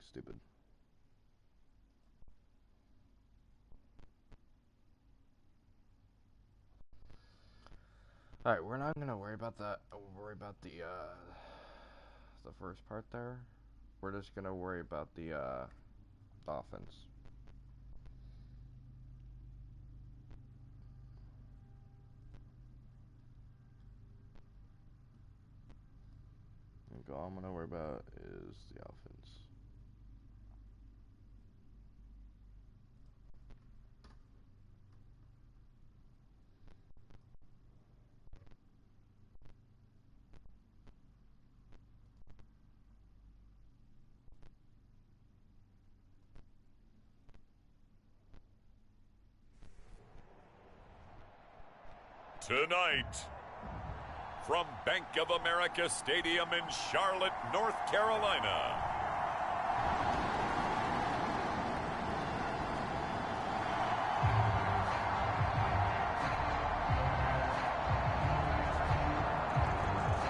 stupid. All right, we're not gonna worry about that. We'll worry about the first part there. We're just gonna worry about the offense. All I'm gonna worry about is the offense. Tonight, from Bank of America Stadium in Charlotte, North Carolina.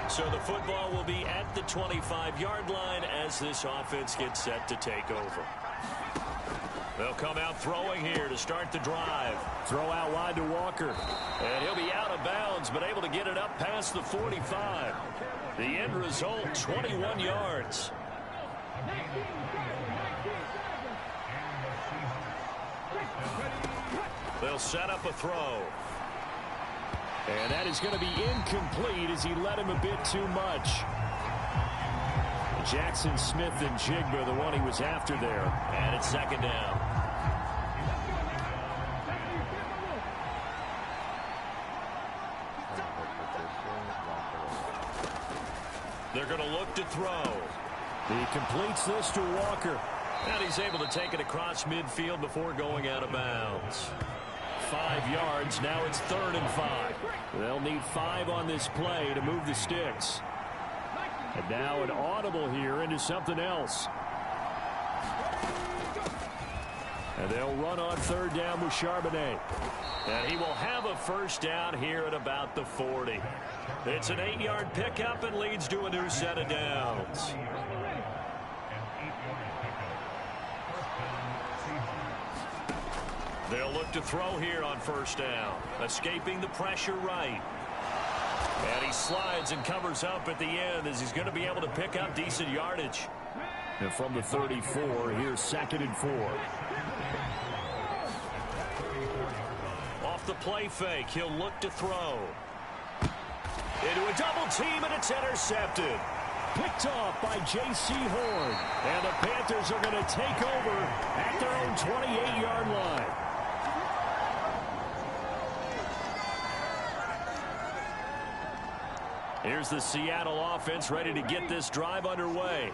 So the football will be at the 25-yard line as this offense gets set to take over. They'll come out throwing here to start the drive. Throw out wide to Walker. And he'll be out of bounds, but able to get it up past the 45. The end result, 21 yards. They'll set up a throw. And that is going to be incomplete as he led him a bit too much. Jackson Smith and Jigba, the one he was after there. And it's second down. They're going to look to throw. He completes this to Walker. And he's able to take it across midfield before going out of bounds. 5 yards. Now it's 3rd and 5. They'll need 5 on this play to move the sticks. And now an audible here into something else. And they'll run on 3rd down with Charbonnet. And he will have a first down here at about the 40. It's an 8-yard pickup and leads to a new set of downs. They'll look to throw here on 1st down. Escaping the pressure right. And he slides and covers up at the end as he's going to be able to pick up decent yardage. And from the 34, here's 2nd and 4. Off the play fake, he'll look to throw. Into a double team, and it's intercepted. Picked off by J.C. Horn. And the Panthers are going to take over at their own 28-yard line. Here's the Seattle offense ready to get this drive underway.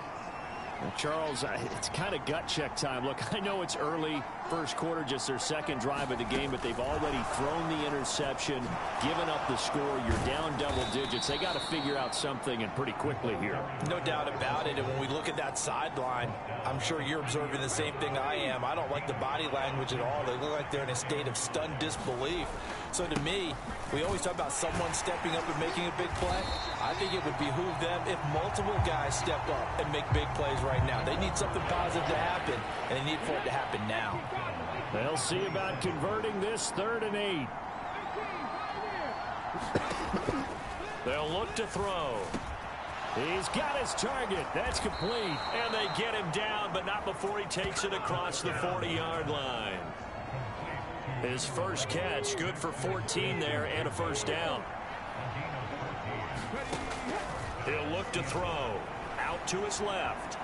Well, Charles, it's kind of gut check time. Look, I know it's early, first quarter, just their 2nd drive of the game, but they've already thrown the interception, given up the score. You're down double digits. They got to figure out something, and pretty quickly here. No doubt about it. And when we look at that sideline, I'm sure you're observing the same thing I am. I don't like the body language at all. They look like they're in a state of stunned disbelief. So to me, we always talk about someone stepping up and making a big play. I think it would behoove them if multiple guys step up and make big plays right now. They need something positive to happen, and they need for it to happen now. They'll see about converting this 3rd and 8. They'll look to throw. He's got his target. That's complete. And they get him down, but not before he takes it across the 40-yard line. His first catch, good for 14 there and a first down. He'll look to throw. Out to his left.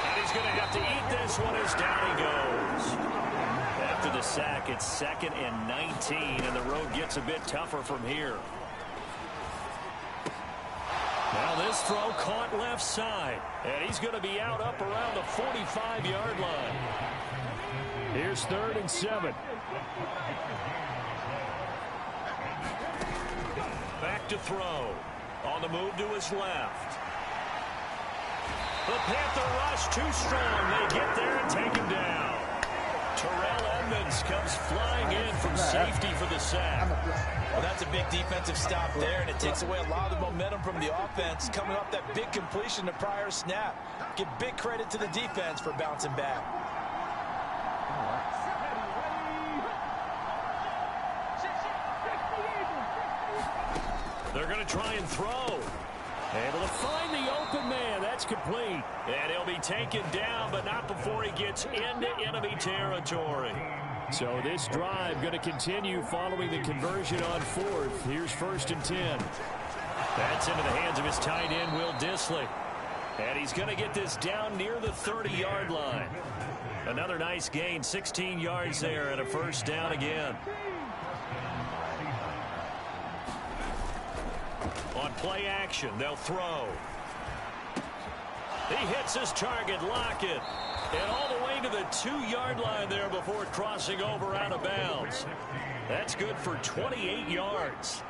And he's going to have to eat this one as down he goes. After the sack, it's 2nd and 19, and the road gets a bit tougher from here. Now this throw caught left side, and he's going to be out up around the 45-yard line. Here's 3rd and 7. Back to throw. On the move to his left. The Panther rush too strong. They get there and take him down. Terrell Edmonds comes flying in from safety for the sack. Well, that's a big defensive stop there, and it takes away a lot of the momentum from the offense coming off that big completion the prior snap. Give big credit to the defense for bouncing back. They're going to try and throw. Able to find the open man. That's complete. And he'll be taken down, but not before he gets into enemy territory. So this drive going to continue following the conversion on fourth. Here's 1st and 10. That's into the hands of his tight end, Will Dissly. And he's going to get this down near the 30-yard line. Another nice gain, 16 yards there, and a 1st down again. On play action, they'll throw. He hits his target, Lockett. And all the way to the 2-yard line there before crossing over out of bounds. That's good for 28 yards.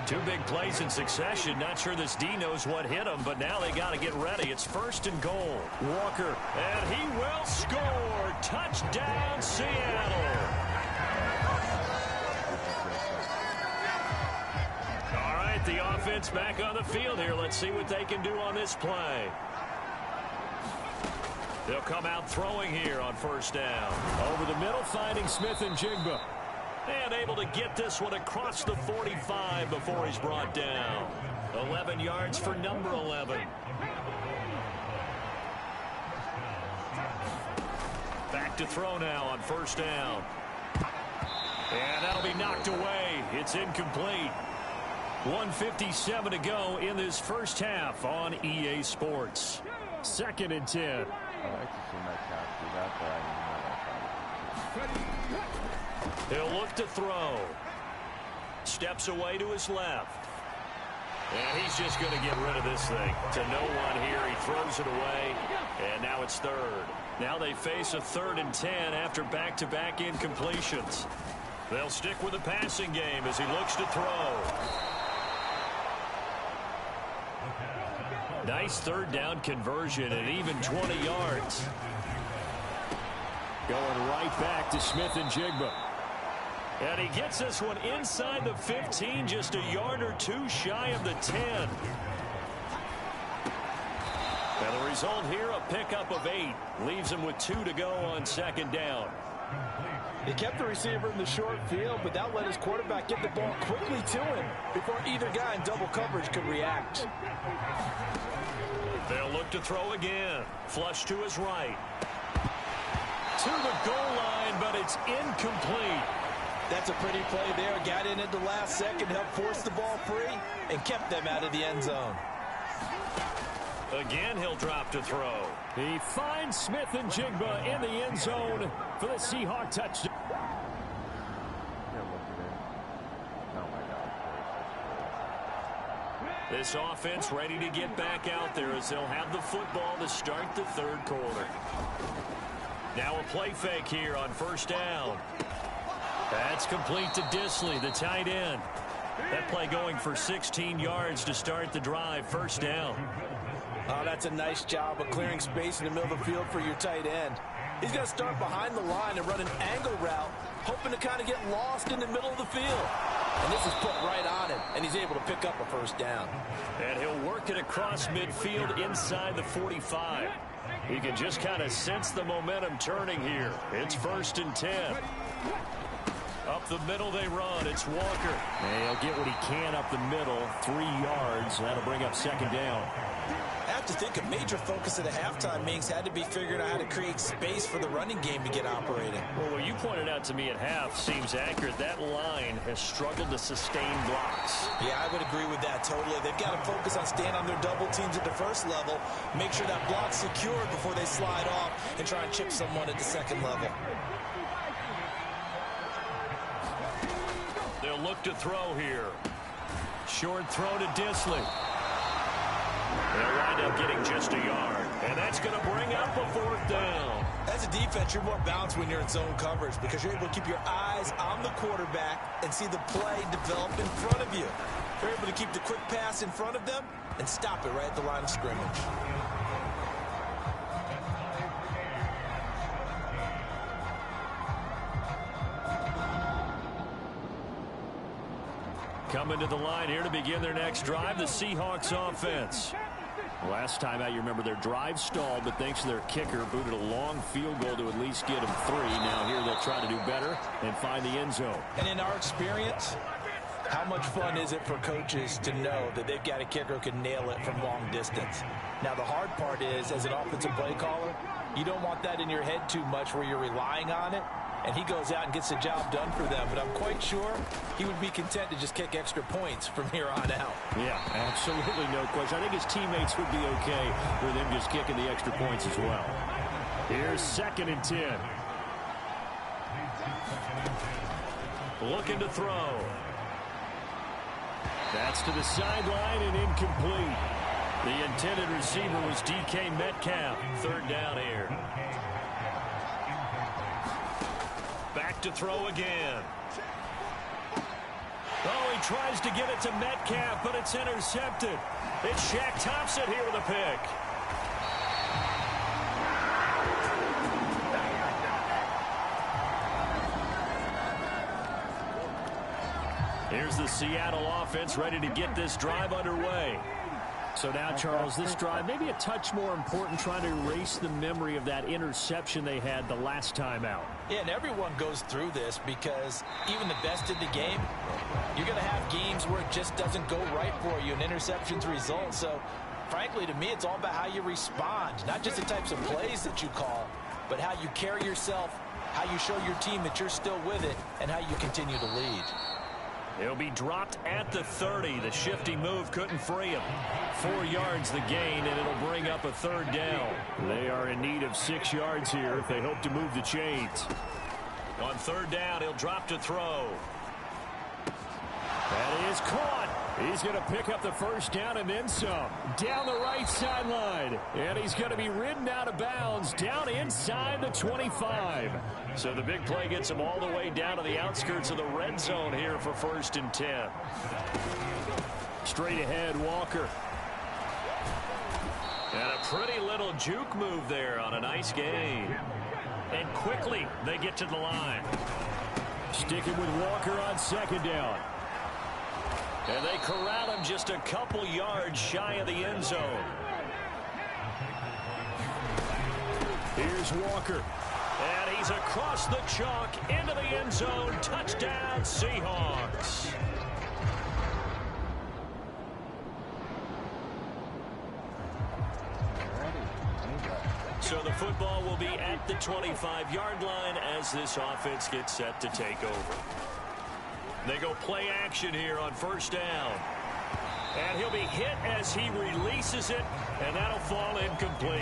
2 big plays in succession. Not sure this D knows what hit him, but now they got to get ready. It's 1st and goal. Walker, and he will score. Touchdown, Seattle. All right, the offense back on the field here. Let's see what they can do on this play. They'll come out throwing here on 1st down. Over the middle, finding Smith and Jigba. And able to get this one across the 45 before he's brought down. 11 yards for number 11. Back to throw now on 1st down. And that'll be knocked away. It's incomplete. 1:57 to go in this first half on EA Sports. 2nd and 10. I like to see Metcalf do that, but I didn't know that. He'll look to throw. Steps away to his left. And he's just going to get rid of this thing. To no one here. He throws it away. And now it's 3rd. Now they face a 3rd and 10 after back-to-back incompletions. They'll stick with the passing game as he looks to throw. Nice 3rd down conversion and even 20 yards. Going right back to Smith and Jigba. And he gets this one inside the 15, just a yard or 2 shy of the 10. And the result here, a pickup of 8. Leaves him with 2 to go on 2nd down. He kept the receiver in the short field, but that let his quarterback get the ball quickly to him before either guy in double coverage could react. They'll look to throw again. Flush to his right. To the goal line, but it's incomplete. That's a pretty play there. Got in at the last second, helped force the ball free, and kept them out of the end zone. Again, he'll drop to throw. He finds Smith and Jigba in the end zone for the Seahawk touchdown. Yeah, look at it. Oh my God. This offense ready to get back out there as they'll have the football to start the 3rd quarter. Now a play fake here on 1st down. That's complete to Dissly, the tight end. That play going for 16 yards to start the drive. 1st down. Oh, that's a nice job of clearing space in the middle of the field for your tight end. He's going to start behind the line and run an angle route, hoping to kind of get lost in the middle of the field. And this is put right on him, and he's able to pick up a 1st down. And he'll work it across midfield inside the 45. You can just kind of sense the momentum turning here. It's 1st and 10. Up the middle they run. It's Walker. And he'll get what he can up the middle. 3 yards. That'll bring up 2nd down. I have to think a major focus of the halftime meetings had to be figuring out how to create space for the running game to get operating. Well, what you pointed out to me at half seems accurate. That line has struggled to sustain blocks. Yeah, I would agree with that totally. They've got to focus on staying on their double teams at the 1st level, make sure that block's secured before they slide off and try and chip someone at the 2nd level. They'll look to throw here. Short throw to Dissly. They'll wind up getting just a yard. And that's going to bring up a 4th down. As a defense, you're more balanced when you're in zone coverage because you're able to keep your eyes on the quarterback and see the play develop in front of you. You're able to keep the quick pass in front of them and stop it right at the line of scrimmage. Coming to the line here to begin their next drive, the Seahawks offense. Last time out, you remember their drive stalled, but thanks to their kicker, booted a long field goal to at least get them 3. Now here they'll try to do better and find the end zone. And in our experience, how much fun is it for coaches to know that they've got a kicker who can nail it from long distance? Now, the hard part is, as an offensive play caller, you don't want that in your head too much where you're relying on it, and he goes out and gets the job done for them. But I'm quite sure he would be content to just kick extra points from here on out. Yeah, absolutely no question. I think his teammates would be okay with him just kicking the extra points as well. Here's 2nd and 10. Looking to throw. That's to the sideline and incomplete. The intended receiver was DK Metcalf. 3rd down here. Back to throw again. Oh, he tries to get it to Metcalf, but it's intercepted. It's Shaq Thompson here with a pick. Here's the Seattle offense ready to get this drive underway. So now, Charles, this drive maybe a touch more important, trying to erase the memory of that interception they had the last time out. Yeah, and everyone goes through this because even the best in the game, you're going to have games where it just doesn't go right for you, and interceptions result. So, frankly, to me, it's all about how you respond, not just the types of plays that you call, but how you carry yourself, how you show your team that you're still with it, and how you continue to lead. He'll be dropped at the 30. The shifty move couldn't free him. 4 yards the gain, and it'll bring up a 3rd down. They are in need of 6 yards here if they hope to move the chains. On 3rd down, he'll drop to throw. That is caught. He's going to pick up the 1st down and then some. Down the right sideline. And he's going to be ridden out of bounds down inside the 25. So the big play gets him all the way down to the outskirts of the red zone here for 1st and 10. Straight ahead, Walker. And a pretty little juke move there on a nice gain. And quickly they get to the line. Sticking with Walker on 2nd down. And they corral him just a couple yards shy of the end zone. Here's Walker. And he's across the chalk into the end zone. Touchdown, Seahawks. So the football will be at the 25-yard line as this offense gets set to take over. They go play action here on 1st down. And he'll be hit as he releases it, and that'll fall incomplete.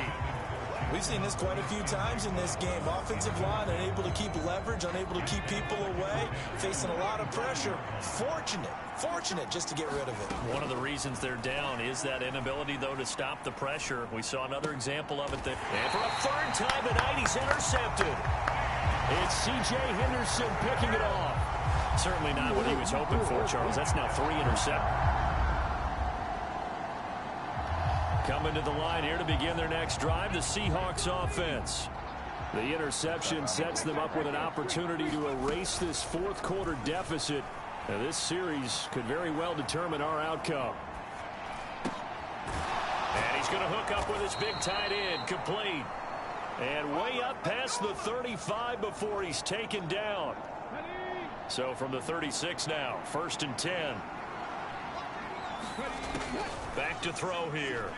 We've seen this quite a few times in this game. Offensive line unable to keep leverage, unable to keep people away, facing a lot of pressure. Fortunate just to get rid of it. One of the reasons they're down is that inability, though, to stop the pressure. We saw another example of it there. And for a 3rd time tonight, he's intercepted. It's C.J. Henderson picking it off. Certainly not what he was hoping for, Charles. That's now 3 interceptions. Coming to the line here to begin their next drive, the Seahawks offense. The interception sets them up with an opportunity to erase this 4th quarter deficit. Now, this series could very well determine our outcome. And he's going to hook up with his big tight end, complete. And way up past the 35 before he's taken down. So from the 36 now, 1st and 10. Back to throw here.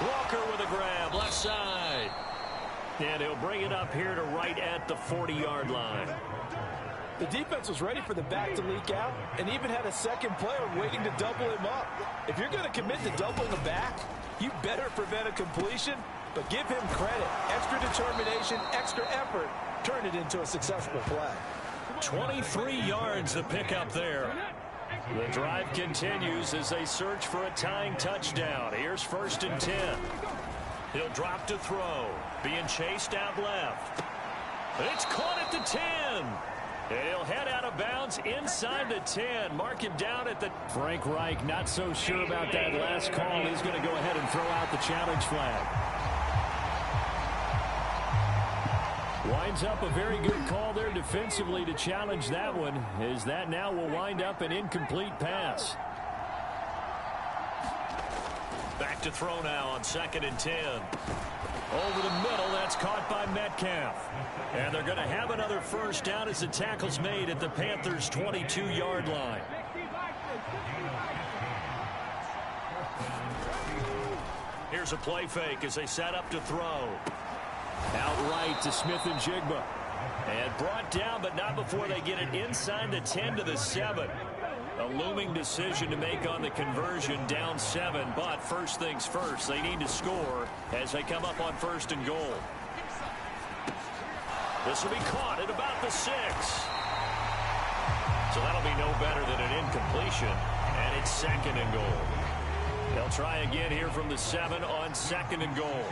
Walker with a grab, left side. And he'll bring it up here to right at the 40-yard line. The defense was ready for the back to leak out and even had a second player waiting to double him up. If you're going to commit to doubling the back, you better prevent a completion, but give him credit. Extra determination, extra effort. Turn it into a successful play. 23 yards the pickup there. The drive continues as they search for a tying touchdown. Here's 1st and 10. He'll drop to throw. Being chased out left. It's caught at the 10. And he'll head out of bounds inside the 10. Mark him down at the... Frank Reich not so sure about that last call. He's going to go ahead and throw out the challenge flag. Winds up a very good call there defensively to challenge that one, as that now will wind up an incomplete pass. Back to throw now on 2nd and 10. Over the middle, that's caught by Metcalf. And they're going to have another first down as the tackle's made at the Panthers' 22-yard line. Here's a play fake as they set up to throw. Outright to Smith-Njigba. And brought down, but not before they get it inside the 10 to the 7. A looming decision to make on the conversion, down 7. But first things first, they need to score as they come up on 1st and goal. This will be caught at about the 6. So that'll be no better than an incompletion. And it's 2nd and goal. They'll try again here from the 7 on 2nd and goal.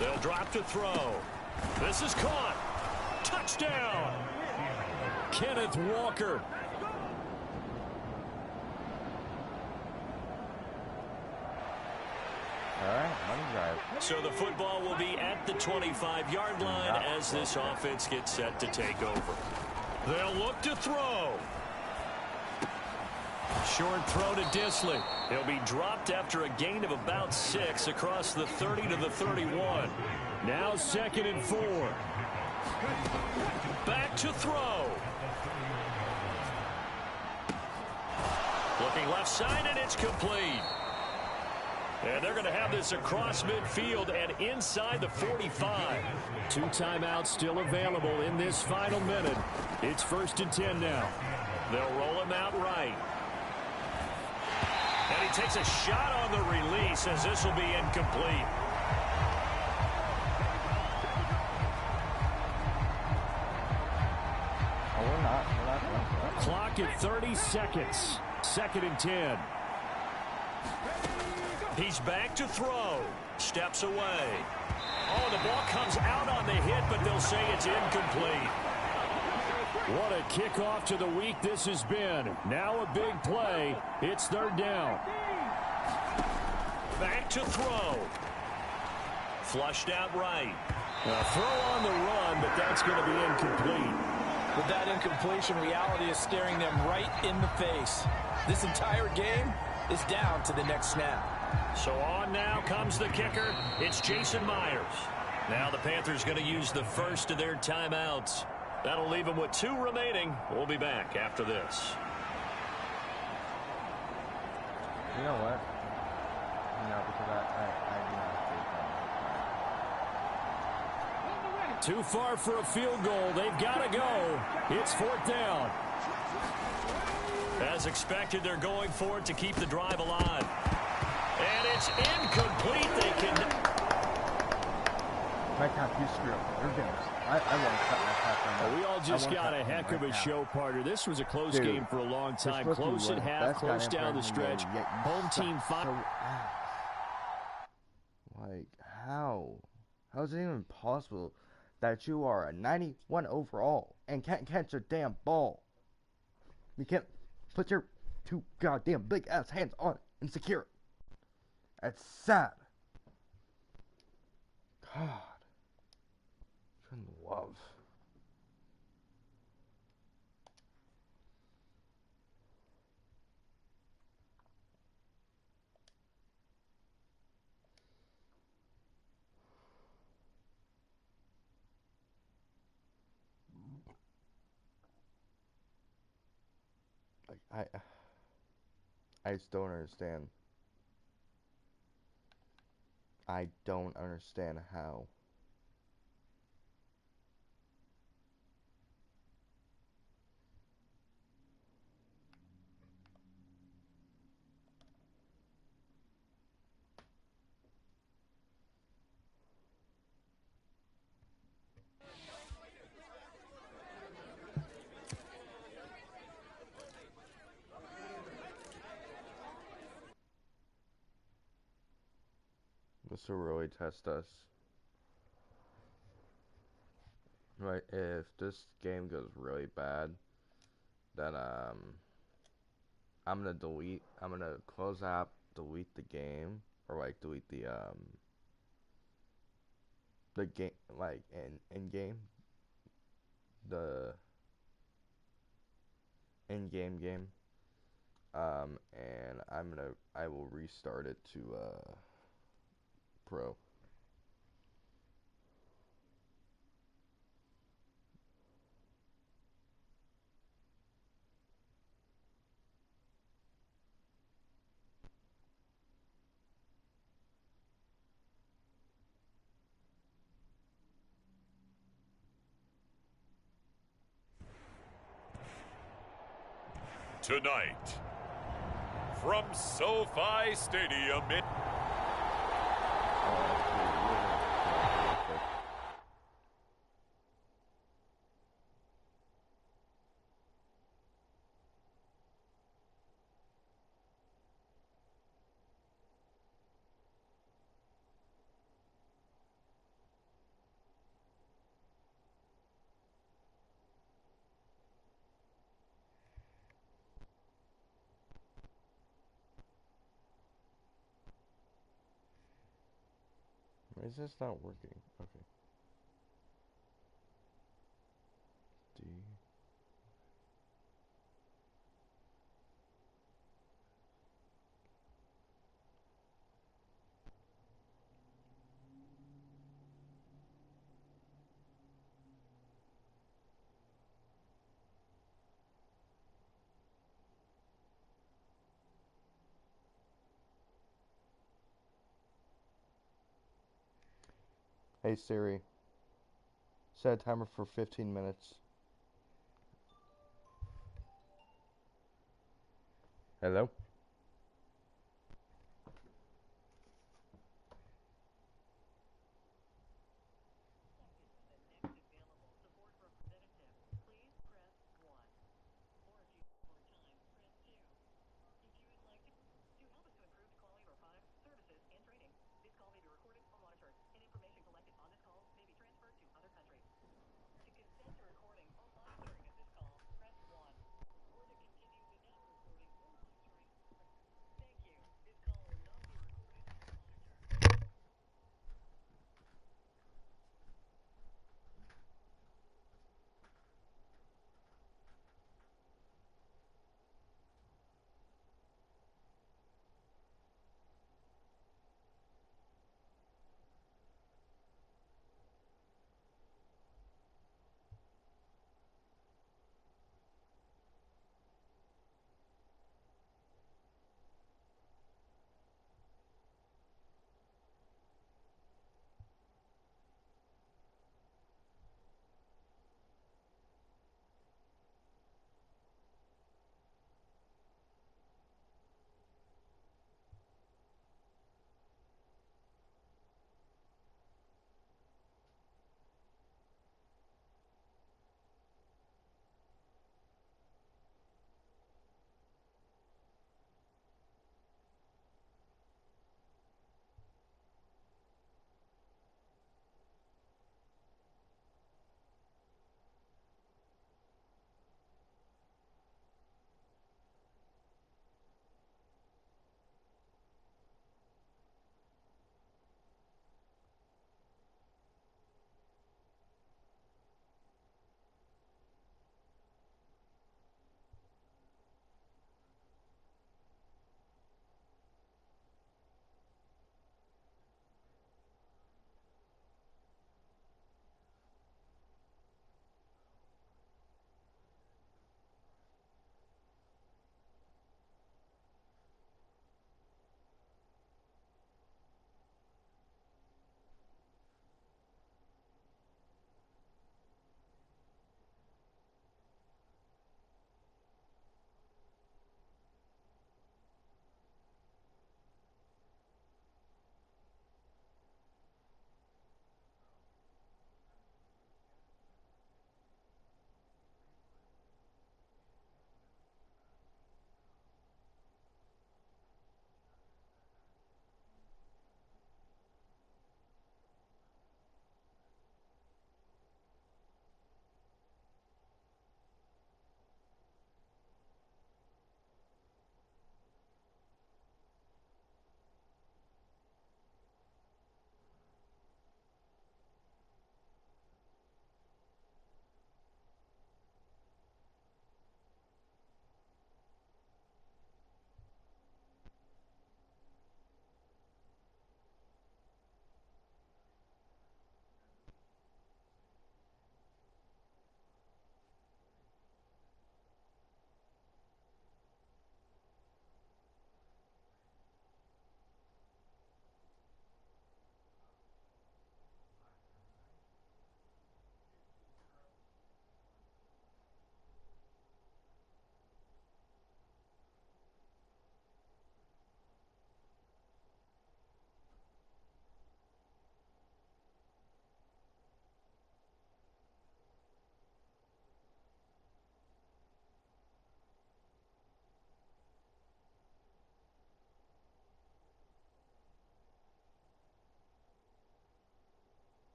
They'll drop to throw. This is caught. Touchdown. Kenneth Walker. All right, money drive. So the football will be at the 25-yard line as this offense gets set to take over. They'll look to throw. Short throw to Disley. He'll be dropped after a gain of about 6 across the 30 to the 31. Now 2nd and 4. Back to throw. Looking left side, and it's complete. And they're going to have this across midfield and inside the 45. 2 timeouts still available in this final minute. It's 1st and 10 now. They'll roll him out right. And he takes a shot on the release as this will be incomplete. Oh, we're not. Clock at 30 seconds. 2nd and 10. He's back to throw. Steps away. Oh, the ball comes out on the hit, but they'll say it's incomplete. What a kickoff to the week this has been. Now a big play. It's 3rd down. Back to throw. Flushed out right. A throw on the run, but that's going to be incomplete. With that incompletion, reality is staring them right in the face. This entire game is down to the next snap. So on now comes the kicker. It's Jason Myers. Now the Panthers going to use the first of their timeouts. That'll leave them with 2 remaining. We'll be back after this. You know what? No, because I do not think Too far for a field goal. They've got to go. It's 4th down. As expected, they're going for it to keep the drive alive. And it's incomplete. They can... Metcalf, you screw up. You're gonna... I want to cut Metcalf right now. We all just got a heck of a show, partner. This was a close game for a long time. Close at half, close down the stretch. Home team fought. Like, how? How is it even possible that you are a 91 overall and can't catch a damn ball? You can't put your 2 goddamn big ass hands on it and secure it. That's sad. God. Love. I just don't understand. I don't understand how. This will really test us. Right, if this game goes really bad, then I'm gonna close app, delete the game, or like delete the the game, like in game, the in game. And I will restart it to pro. Tonight, from SoFi Stadium in Why is this not working? Okay. D. Hey Siri, set a timer for 15 minutes. Hello?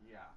Yeah.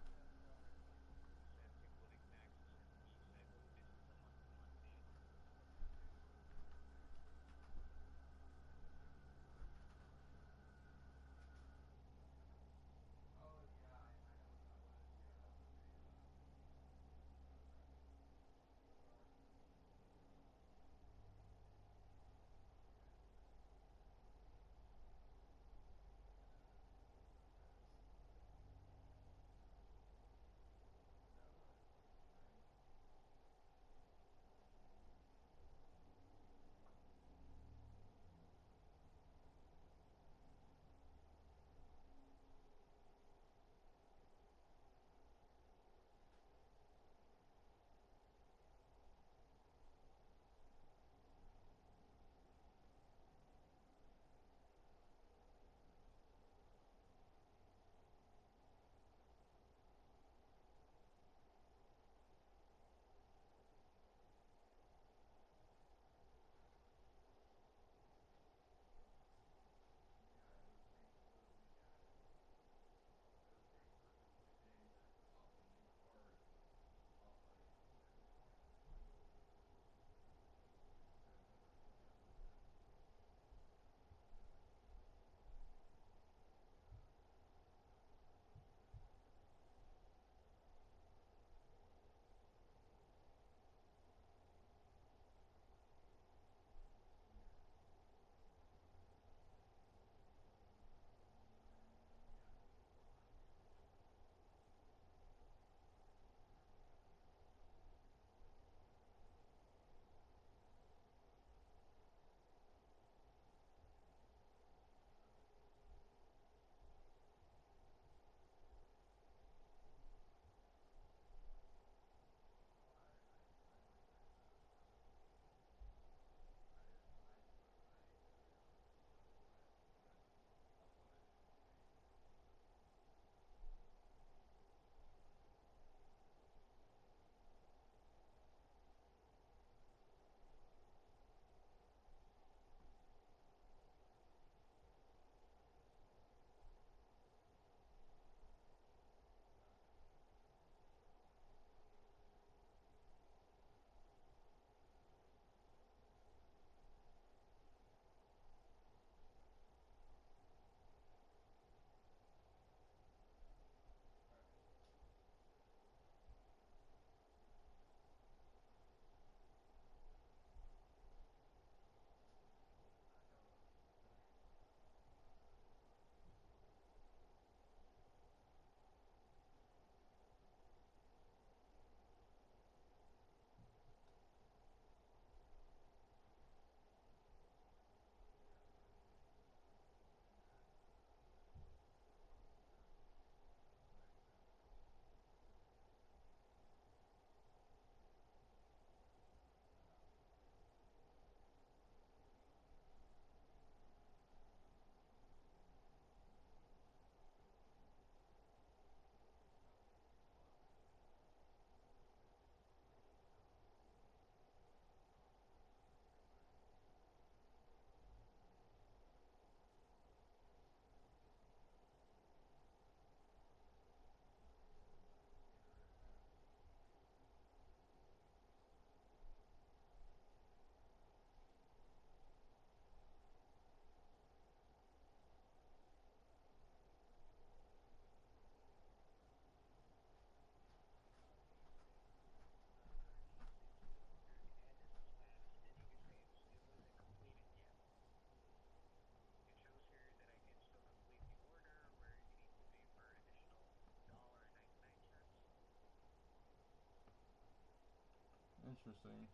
Interesting.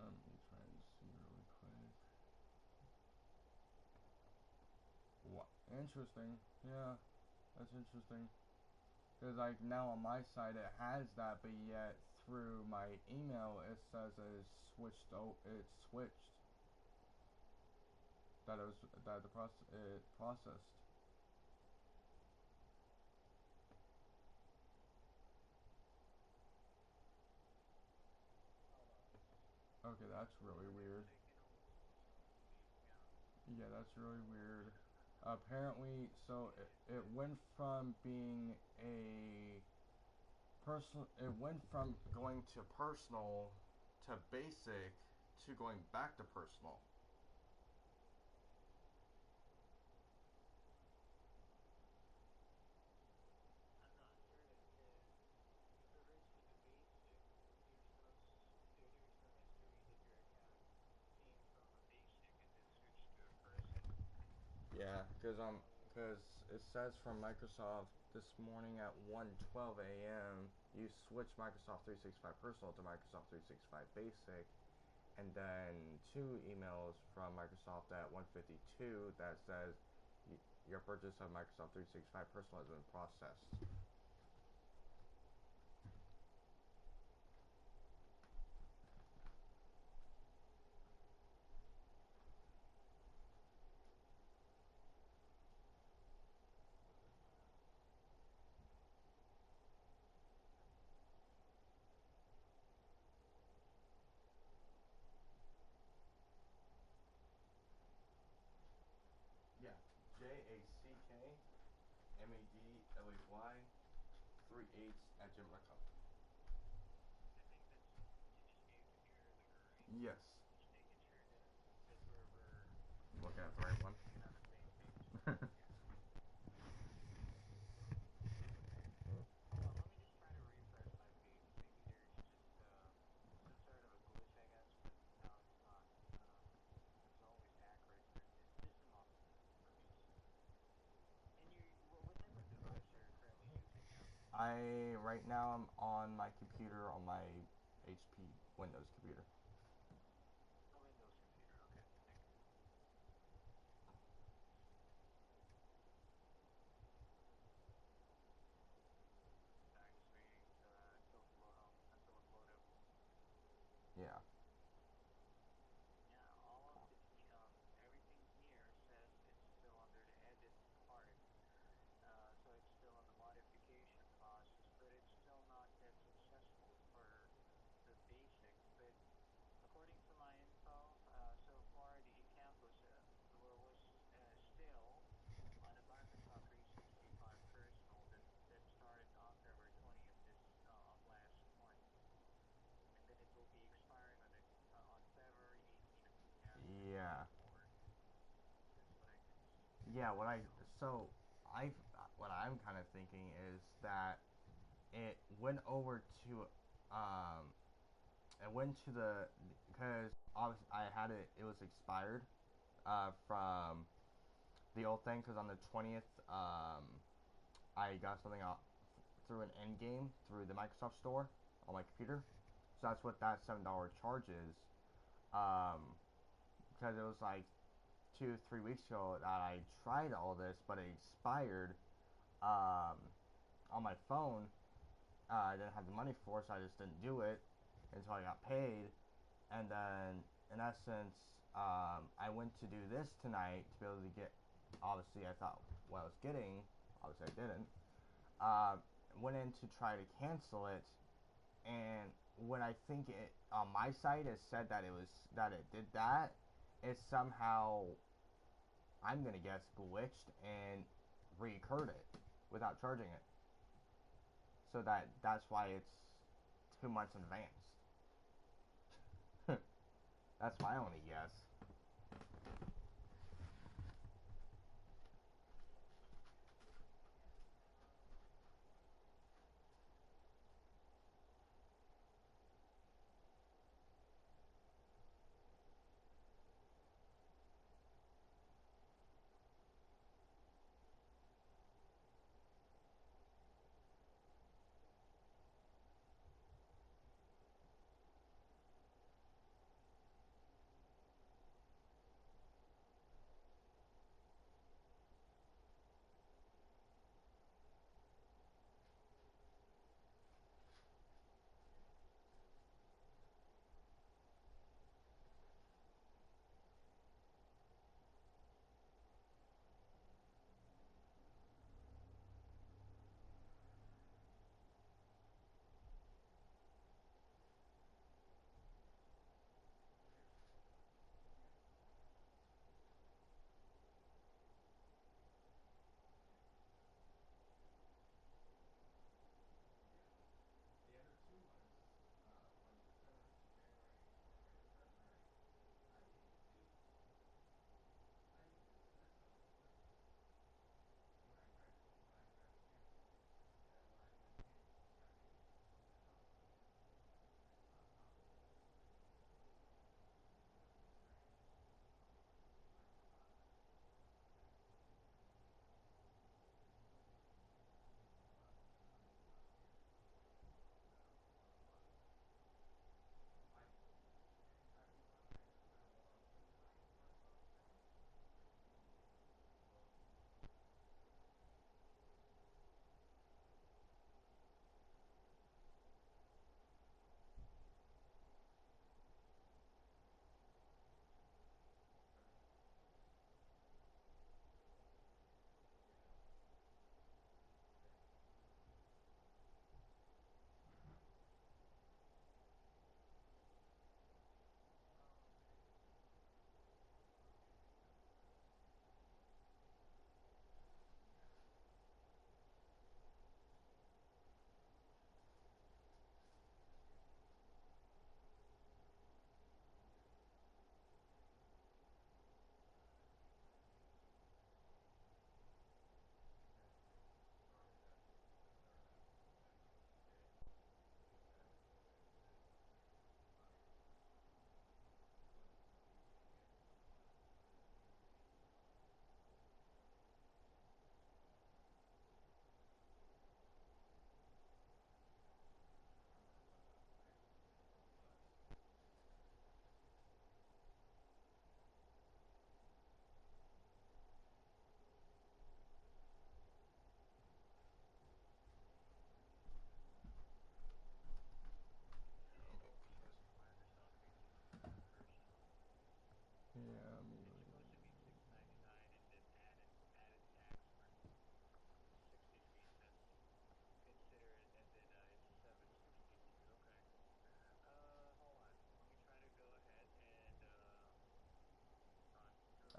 Let me try and see really quick. What? Interesting. Yeah, that's interesting. Because like now on my side it has that, but yet through my email it says it's switched. Oh, it's switched. that the it processed. Okay, that's really weird. Yeah, that's really weird. Apparently, so it went from being a personal. It went from going to personal to basic to going back to personal. Yeah, cause it says from Microsoft this morning at 1:12 a.m. you switch Microsoft 365 Personal to Microsoft 365 Basic, and then two emails from Microsoft at 1:52 that says your purchase of Microsoft 365 Personal has been processed. Yeah, JACKMADLEY 38 Yes. Looking at the right one. Right now I'm on my computer on my HP Windows computer. Yeah. Yeah. Yeah, so I what I'm kind of thinking is that it went over to um it went to the because obviously I had it was expired from the old thing because on the 20th I got something out through an end game through the Microsoft Store on my computer. So that's what that $7 charge is. Um, because it was like 2 3 weeks ago that I tried all this, but it expired um, on my phone. I didn't have the money for it, so I just didn't do it until I got paid. And then, in essence, I went to do this tonight to be able to get. Obviously, I thought what I was getting. Obviously, I didn't. Uh, Went in to try to cancel it, and when I think it on my site it said that it did that, it somehow I'm gonna guess glitched and recurred it without charging it. So that's why it's 2 months in advance. That's my only guess.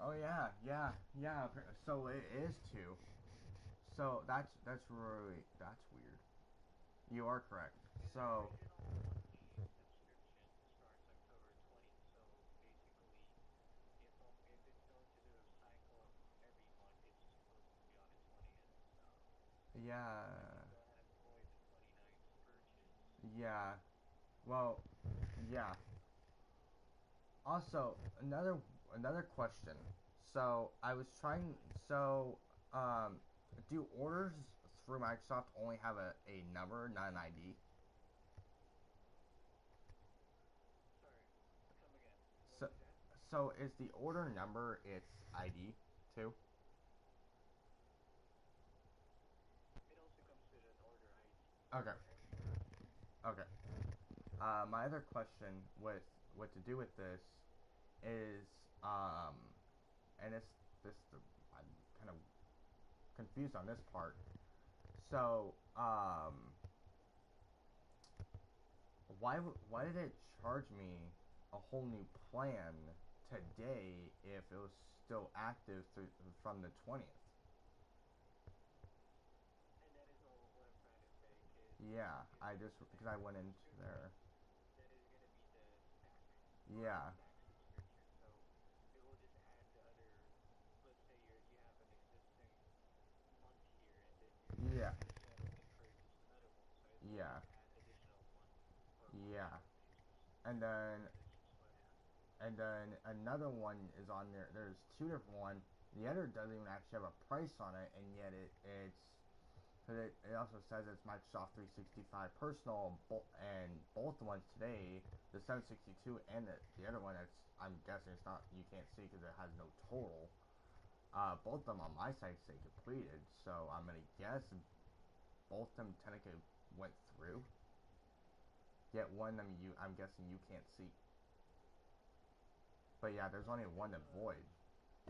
Oh yeah, yeah, yeah. So it is two. So that's really that's weird. You are correct. So yeah, yeah. Well, yeah. Also, another question. So I was trying. So do orders through Microsoft only have a number, not an ID? So so is the order number its ID too? Okay. Okay. My other question with what to do with this is and I'm kind of confused on this part. So why did it charge me a whole new plan today if it was still active from the 20th? Yeah, I just because I went into there. Yeah. Yeah. Yeah. Yeah. And then another one is on there. There's two different one. The other doesn't even actually have a price on it, and yet it's because it also says it's Microsoft 365 personal, and both the ones today, the 762 and the other one that's I'm guessing it's not you can't see because it has no total. Both of them on my site say completed, so I'm gonna guess both of them technically went through. Yet one of them I'm guessing you can't see. But yeah, there's only one to void.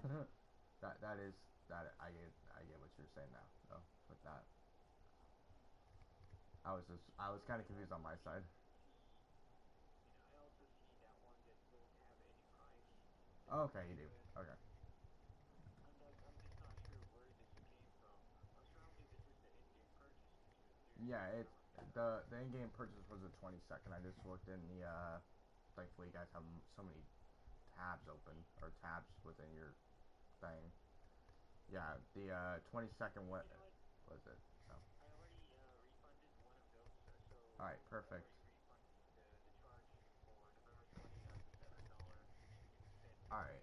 that is that I get what you're saying now though with that. I was kind of confused on my side. Okay, you do. Okay. Yeah, it's the in-game purchase was the 22nd. I just looked in the thankfully you guys have so many tabs open or tabs within your thing. Yeah, the 22nd what was it? So. All right, perfect. All right.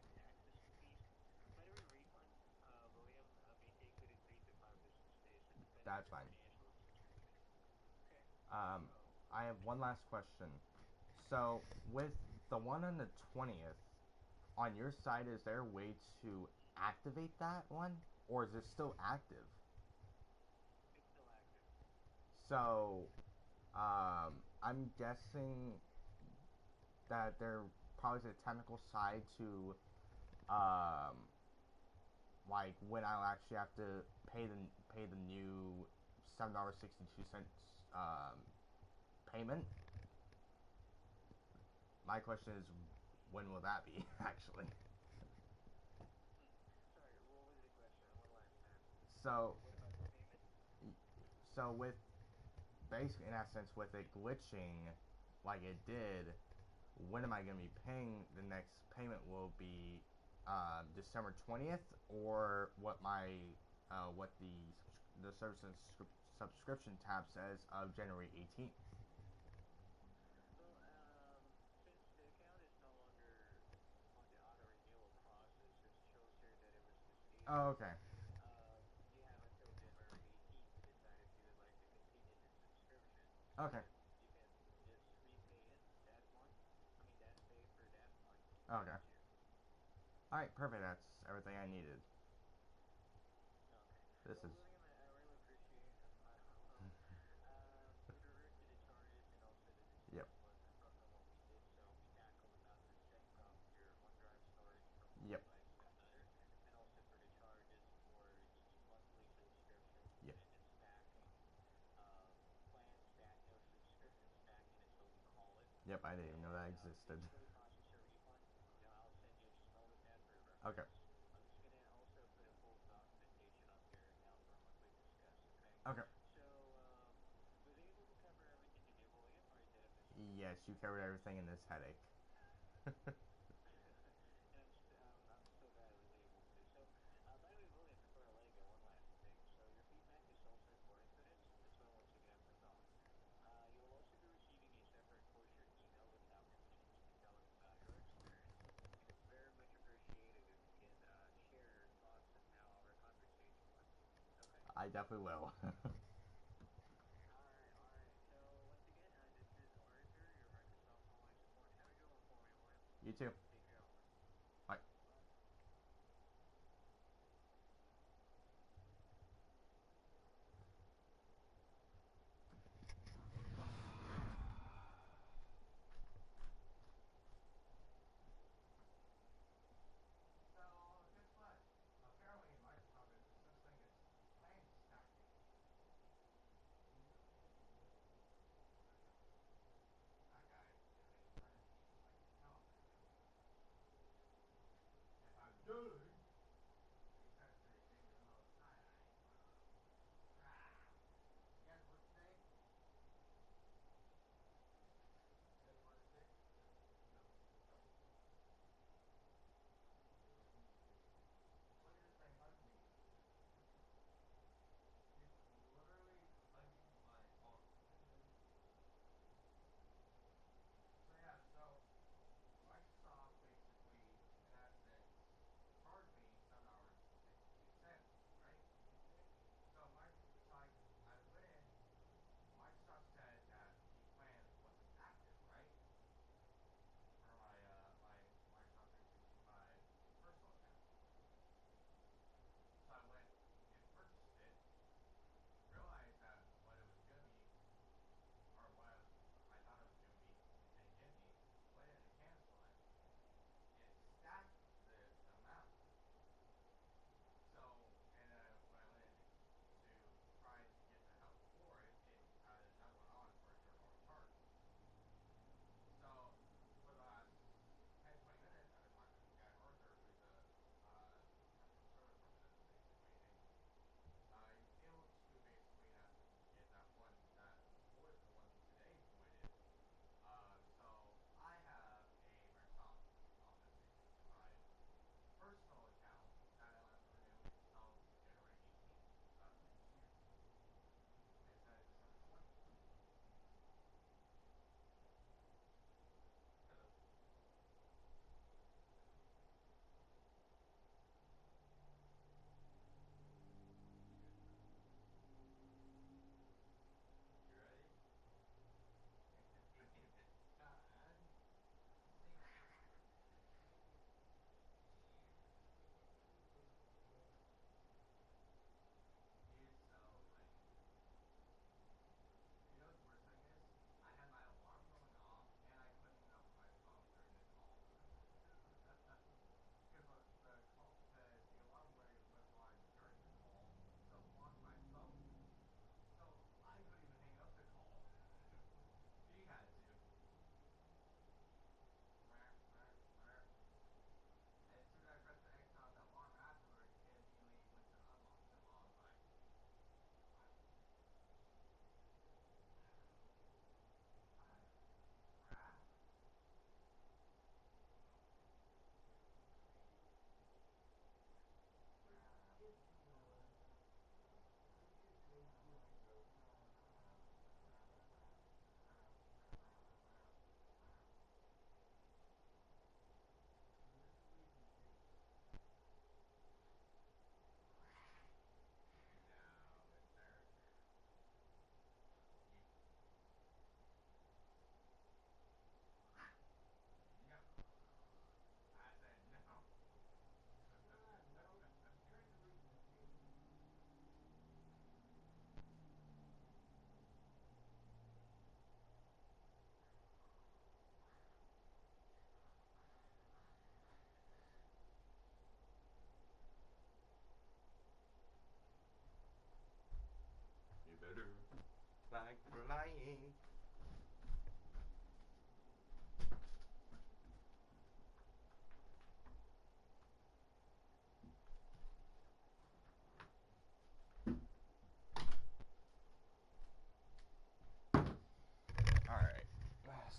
That's fine. Um, I have one last question. So, with the one on the 20th, on your side, is there a way to activate that one? Or is it still active? So, I'm guessing that there probably is a technical side to, um, like when I'll actually have to pay the new $7.62 um, payment. My question is, when will that be actually? So, so with basically in essence with it glitching like it did, when am I going to be paying? The next payment will be December 20th, or what the service and subscription tab says of January 18th. Oh, okay. Okay. Okay. All right. Perfect. That's everything I needed. This is. Yep. Yep. Yep. Yep. I didn't even know that existed. Okay. Okay. Yes, you covered everything in this headache. I definitely will. You too. Bye. So, guess what? Apparently in Microsoft there's a such thing as plan stacking. That guy is a friend like hell, man.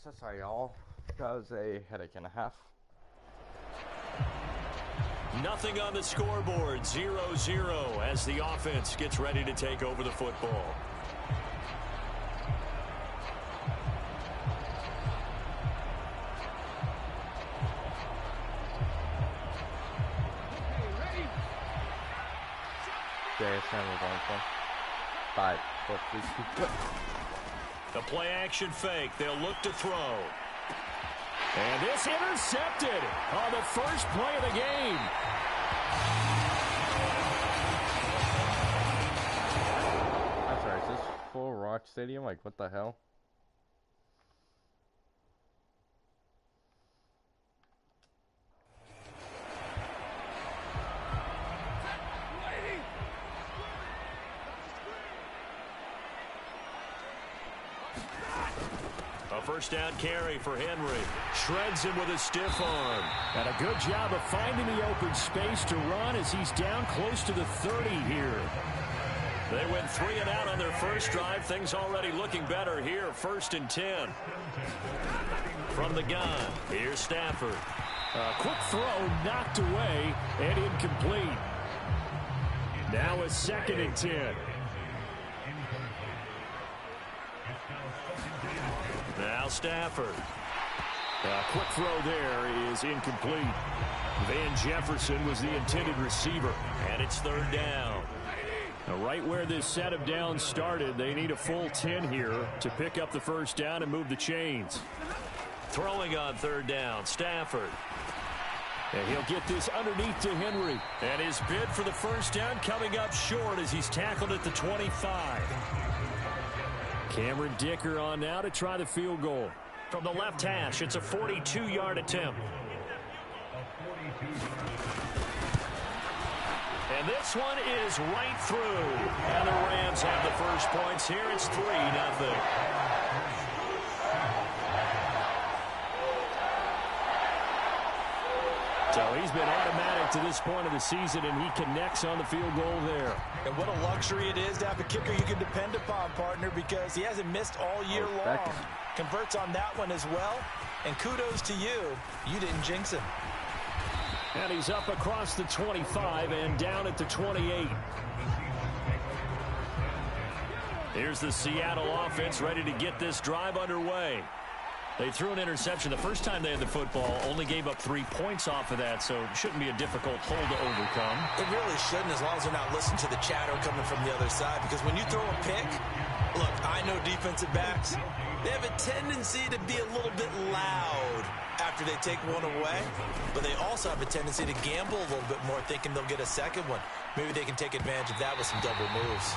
so sorry, y'all. That was a headache and a half. Nothing on the scoreboard, 0-0 as the offense gets ready to take over the football. JSN going for 5, 4, 3, 2, The play action fake. They'll look to throw. And this intercepted on the first play of the game. I'm sorry, is this full Rock Stadium? Like, what the hell? A first down carry for Henry. Shreds him with a stiff arm. And a good job of finding the open space to run as he's down close to the 30 here. They went 3 and out on their first drive. Things already looking better here. 1st and 10. From the gun, here's Stafford. A quick throw knocked away and incomplete. Now a 2nd and 10. Now Stafford. A quick throw there is incomplete. Van Jefferson was the intended receiver, and it's 3rd down. Now right where this set of downs started, they need a full 10 here to pick up the first down and move the chains. Throwing on 3rd down, Stafford. And he'll get this underneath to Henry. And his bid for the first down coming up short as he's tackled at the 25. Cameron Dicker on now to try the field goal. From the left hash, it's a 42-yard attempt. And this one is right through. And the Rams have the first points here. It's 3-0. So he's been automatic to this point of the season, and he connects on the field goal there. And what a luxury it is to have a kicker you can depend upon, partner, because he hasn't missed all year long. Converts on that one as well. And kudos to you. You didn't jinx him. And he's up across the 25 and down at the 28. Here's the Seattle offense ready to get this drive underway. They threw an interception the first time they had the football, only gave up 3 points off of that, so it shouldn't be a difficult hole to overcome. It really shouldn't, as long as they're not listening to the chatter coming from the other side, because when you throw a pick, look, I know defensive backs, they have a tendency to be a little bit loud after they take one away, but they also have a tendency to gamble a little bit more, thinking they'll get a second one. Maybe they can take advantage of that with some double moves.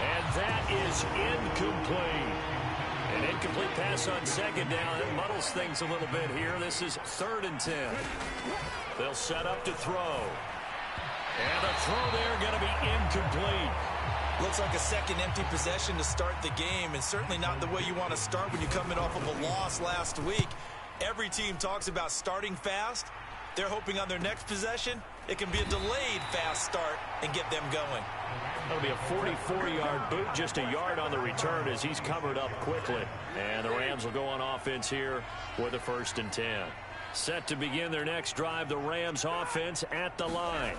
And that is incomplete. An incomplete pass on 2nd down. It muddles things a little bit here. This is 3rd and 10. They'll set up to throw. And the throw there going to be incomplete. Looks like a second empty possession to start the game, and certainly not the way you want to start when you're coming off of a loss last week. Every team talks about starting fast. They're hoping on their next possession, it can be a delayed fast start and get them going. That'll be a 44-yard boot, just a yard on the return as he's covered up quickly. And the Rams will go on offense here with a 1st and 10. Set to begin their next drive, the Rams offense at the line.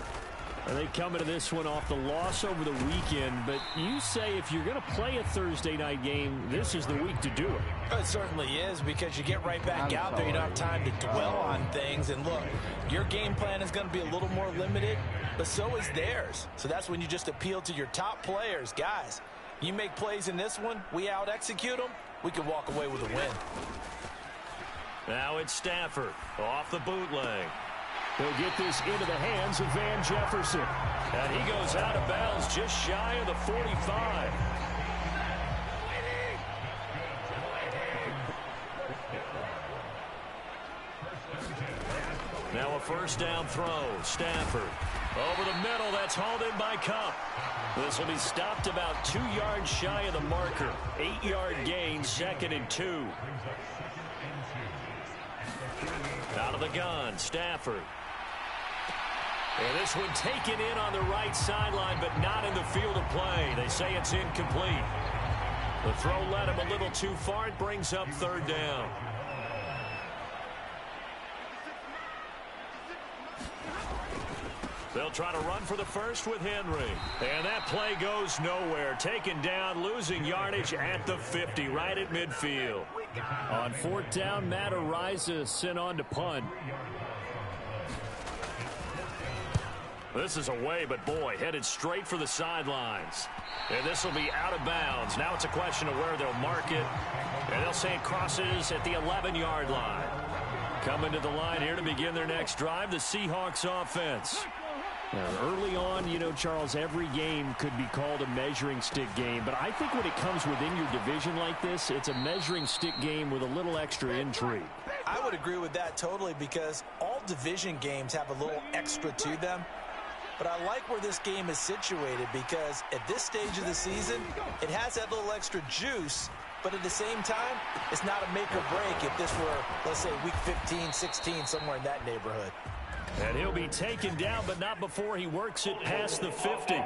And they come into this one off the loss over the weekend, but you say if you're going to play a Thursday night game, this is the week to do it. It certainly is, because you get right back out there. You don't have time to dwell on things. And look, your game plan is going to be a little more limited, but so is theirs. So that's when you just appeal to your top players. Guys, you make plays in this one, we out-execute them, we can walk away with a win. Now it's Stafford off the bootleg. He'll get this into the hands of Van Jefferson. And he goes out of bounds just shy of the 45. Now a first down throw. Stafford over the middle. That's hauled in by Cup. This will be stopped about 2 yards shy of the marker. 8-yard gain, 2nd and 2. Out of the gun, Stafford. And this one taken in on the right sideline, but not in the field of play. They say it's incomplete. The throw led him a little too far. It brings up 3rd down. They'll try to run for the first with Henry. And that play goes nowhere. Taken down, losing yardage at the 50, right at midfield. On 4th down, Matt Ariza sent on to punt. This is away, but boy, headed straight for the sidelines. And this will be out of bounds. Now it's a question of where they'll mark it. And they'll say it crosses at the 11-yard line. Coming to the line here to begin their next drive, the Seahawks offense. Now, early on, you know, Charles, every game could be called a measuring stick game. But I think when it comes within your division like this, it's a measuring stick game with a little extra intrigue. I would agree with that totally because all division games have a little extra to them. But I like where this game is situated because at this stage of the season, it has that little extra juice. But at the same time, it's not a make or break if this were, let's say, week 15, 16, somewhere in that neighborhood. And he'll be taken down, but not before he works it past the 50.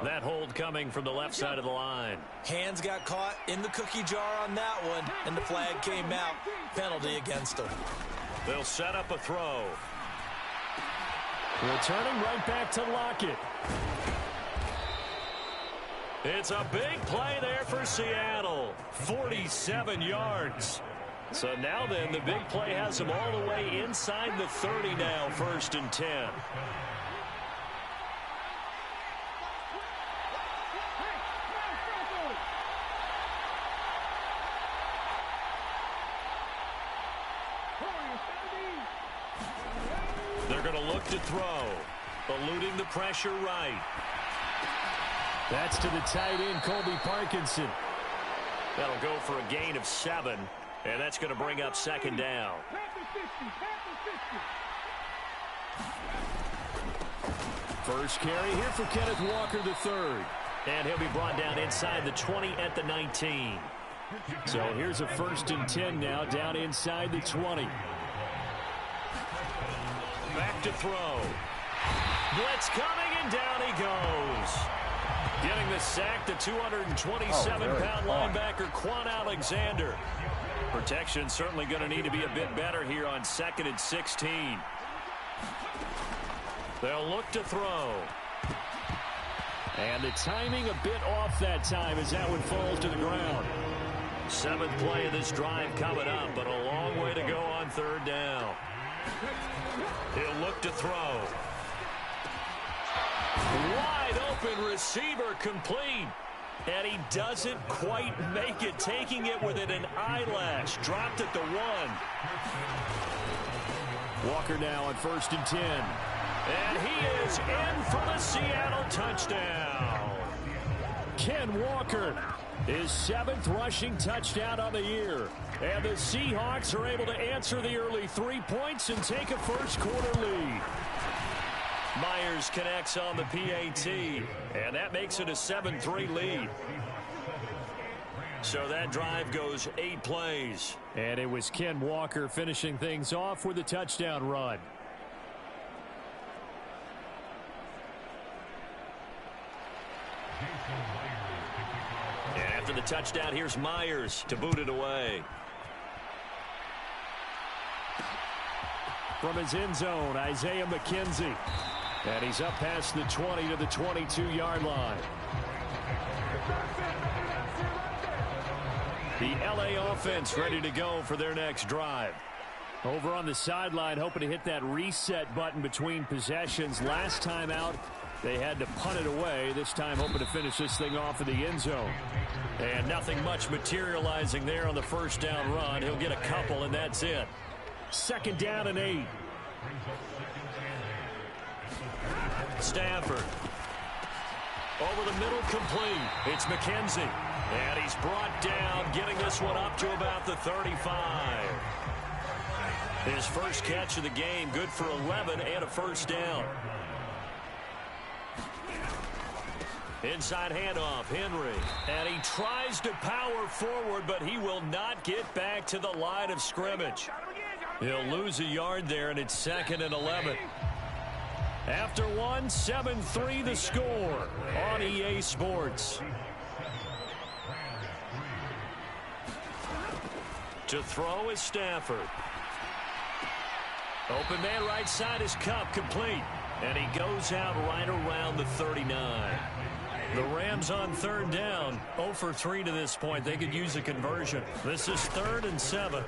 That hold coming from the left side of the line. Hands got caught in the cookie jar on that one, and the flag came out. Penalty against him. They'll set up a throw. Returning right back to Lockett. It's a big play there for Seattle. 47 yards. So now then, the big play has them all the way inside the 30 now, 1st and 10. They're going to look to throw. Eluding the pressure right. That's to the tight end, Colby Parkinson. That'll go for a gain of 7, and that's going to bring up 2nd down. First carry here for Kenneth Walker III. And he'll be brought down inside the 20 at the 19. So here's a 1st and 10 now, down inside the 20. Back to throw. Blitz coming, and down he goes. Getting the sack, the 227-pound linebacker, Quan Alexander. Protection certainly going to need to be a bit better here on 2nd and 16. They'll look to throw. And the timing a bit off that time as that one falls to the ground. 7th play of this drive coming up, but a long way to go on 3rd down. He'll look to throw. Wide open receiver complete. And he doesn't quite make it, taking it within an eyelash. Dropped at the 1. Walker now on 1st and 10. And he is in for the Seattle touchdown. Ken Walker, his 7th rushing touchdown on the year. And the Seahawks are able to answer the early 3 points and take a first-quarter lead. Myers connects on the PAT, and that makes it a 7-3 lead. So that drive goes 8 plays. And it was Ken Walker finishing things off with a touchdown run. And after the touchdown, here's Myers to boot it away. From his end zone, Isaiah McKenzie. And he's up past the 20 to the 22-yard line. The LA offense ready to go for their next drive. Over on the sideline, hoping to hit that reset button between possessions. Last time out, they had to punt it away. This time hoping to finish this thing off in the end zone. And nothing much materializing there on the 1st down run. He'll get a couple, and that's it. 2nd down and 8. Stafford. Over the middle, complete. It's McKenzie. And he's brought down, getting this one up to about the 35. His first catch of the game, good for 11 and a 1st down. Inside handoff, Henry. And he tries to power forward, but he will not get back to the line of scrimmage. He'll lose a yard there, and it's 2nd and 11. After 1, 7-3 the score on EA Sports. To throw is Stafford. Open man right side is Cup, complete. And he goes out right around the 39. The Rams on third down, 0 for 3 to this point. They could use a conversion. This is 3rd and 7.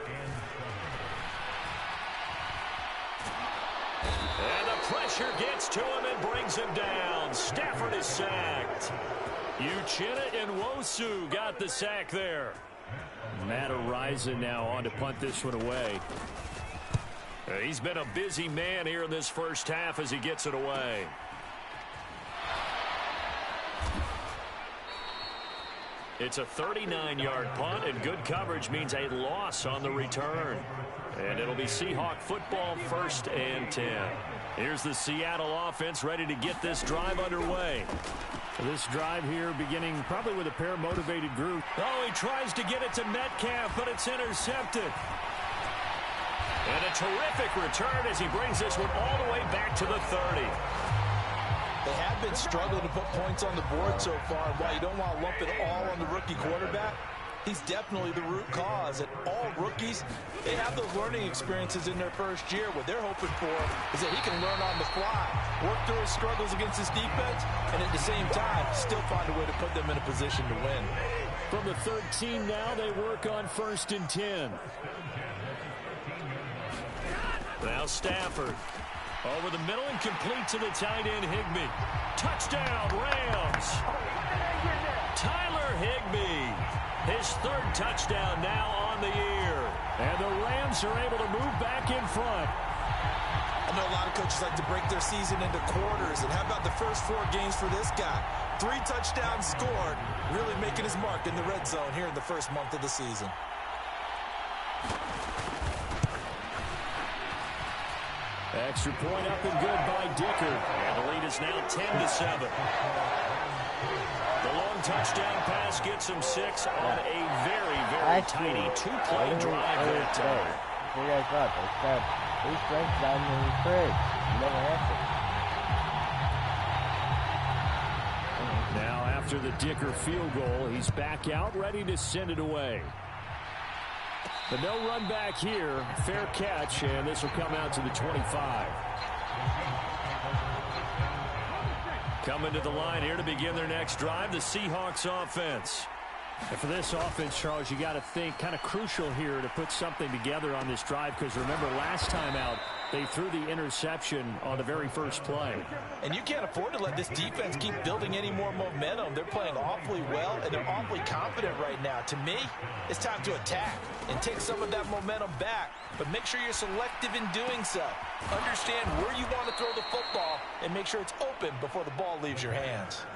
And the pressure gets to him and brings him down. Stafford is sacked. Uchenna and Nwosu got the sack there. Matt Araiza now on to punt this one away. He's been a busy man here in this first half as he gets it away. It's a 39-yard punt, and good coverage means a loss on the return. And it'll be Seahawk football, 1st and 10. Here's the Seattle offense ready to get this drive underway. This drive here beginning probably with a pair-motivated group. Oh, he tries to get it to Metcalf, but it's intercepted. And a terrific return as he brings this one all the way back to the 30. They have been struggling to put points on the board so far, and while you don't want to lump it all on the rookie quarterback, he's definitely the root cause. And all rookies, they have those learning experiences in their first year. What they're hoping for is that he can learn on the fly, work through his struggles against his defense, and at the same time, still find a way to put them in a position to win. From the 13 now, they work on 1st and 10. Now Stafford. Over the middle and complete to the tight end, Higbee. Touchdown, Rams. Tyler Higbee. His 3rd touchdown now on the year. And the Rams are able to move back in front. I know a lot of coaches like to break their season into quarters. And how about the first 4 games for this guy? 3 touchdowns scored, really making his mark in the red zone here in the first month of the season. Extra point up and good by Dicker. And the lead is now 10-7. The long touchdown pass gets him 6 on a very, very tiny 2-play drive that time. You guys up. I said, these strengths down in the fridge. You never answered. Now after the Dicker field goal, he's back out, ready to send it away. But no run back here. Fair catch, and this will come out to the 25. Coming to the line here to begin their next drive, the Seahawks offense. And for this offense, Charles, you got to think kind of crucial here to put something together on this drive, because remember last time out, they threw the interception on the very first play. And you can't afford to let this defense keep building any more momentum. They're playing awfully well, and they're awfully confident right now. To me, it's time to attack and take some of that momentum back. But make sure you're selective in doing so. Understand where you want to throw the football and make sure it's open before the ball leaves your hands.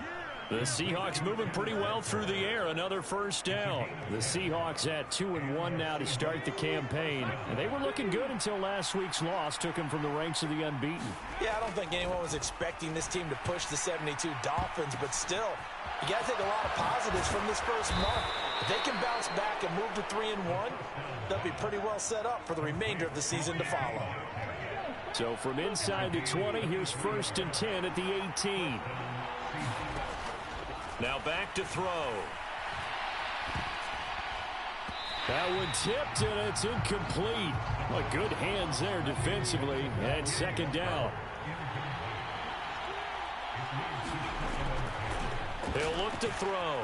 The Seahawks moving pretty well through the air. Another first down. The Seahawks at 2-1 now to start the campaign. And they were looking good until last week's loss took them from the ranks of the unbeaten. Yeah, I don't think anyone was expecting this team to push the 72 Dolphins, but still, you got to take a lot of positives from this first month. If they can bounce back and move to 3-1, they'll be pretty well set up for the remainder of the season to follow. So from inside the 20, here's 1st and 10 at the 18. Now back to throw. That one tipped, and it's incomplete. Well, good hands there defensively, and 2nd down. He'll look to throw.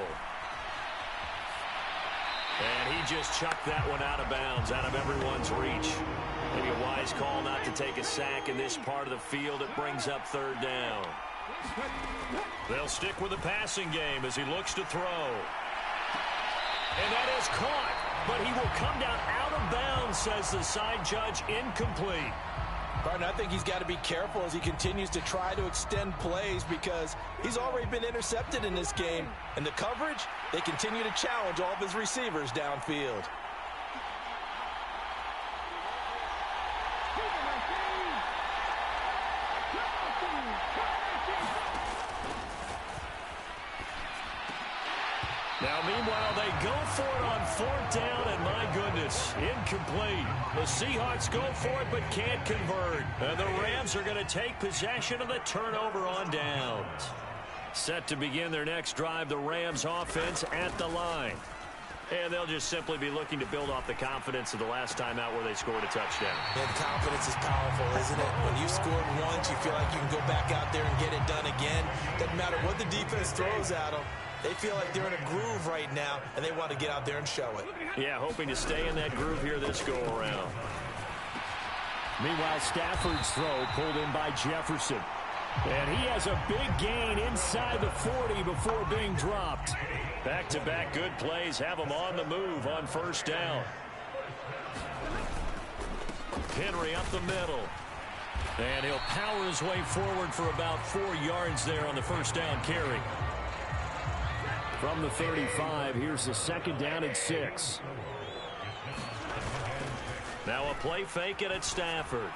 And he just chucked that one out of bounds, out of everyone's reach. Maybe a wise call not to take a sack in this part of the field. It brings up 3rd down. They'll stick with the passing game as he looks to throw. And that is caught, but he will come down out of bounds, says the side judge. Incomplete. Barton, I think he's got to be careful as he continues to try to extend plays, because he's already been intercepted in this game. And the coverage, they continue to challenge all of his receivers downfield. Now, meanwhile, they go for it on 4th down, and my goodness, incomplete. The Seahawks go for it but can't convert. And the Rams are going to take possession of the turnover on downs. Set to begin their next drive, the Rams offense at the line. And they'll just simply be looking to build off the confidence of the last time out where they scored a touchdown. And confidence is powerful, isn't it? When you scored once, you feel like you can go back out there and get it done again. Doesn't matter what the defense throws at them. They feel like they're in a groove right now, and they want to get out there and show it. Yeah, hoping to stay in that groove here this go-around. Meanwhile, Stafford's throw pulled in by Jefferson. And he has a big gain inside the 40 before being dropped. Back-to-back good plays have him on the move on first down. Henry up the middle. And he'll power his way forward for about 4 yards there on the first down carry. From the 35, here's the second down and 6. Now a play fake it at Stafford.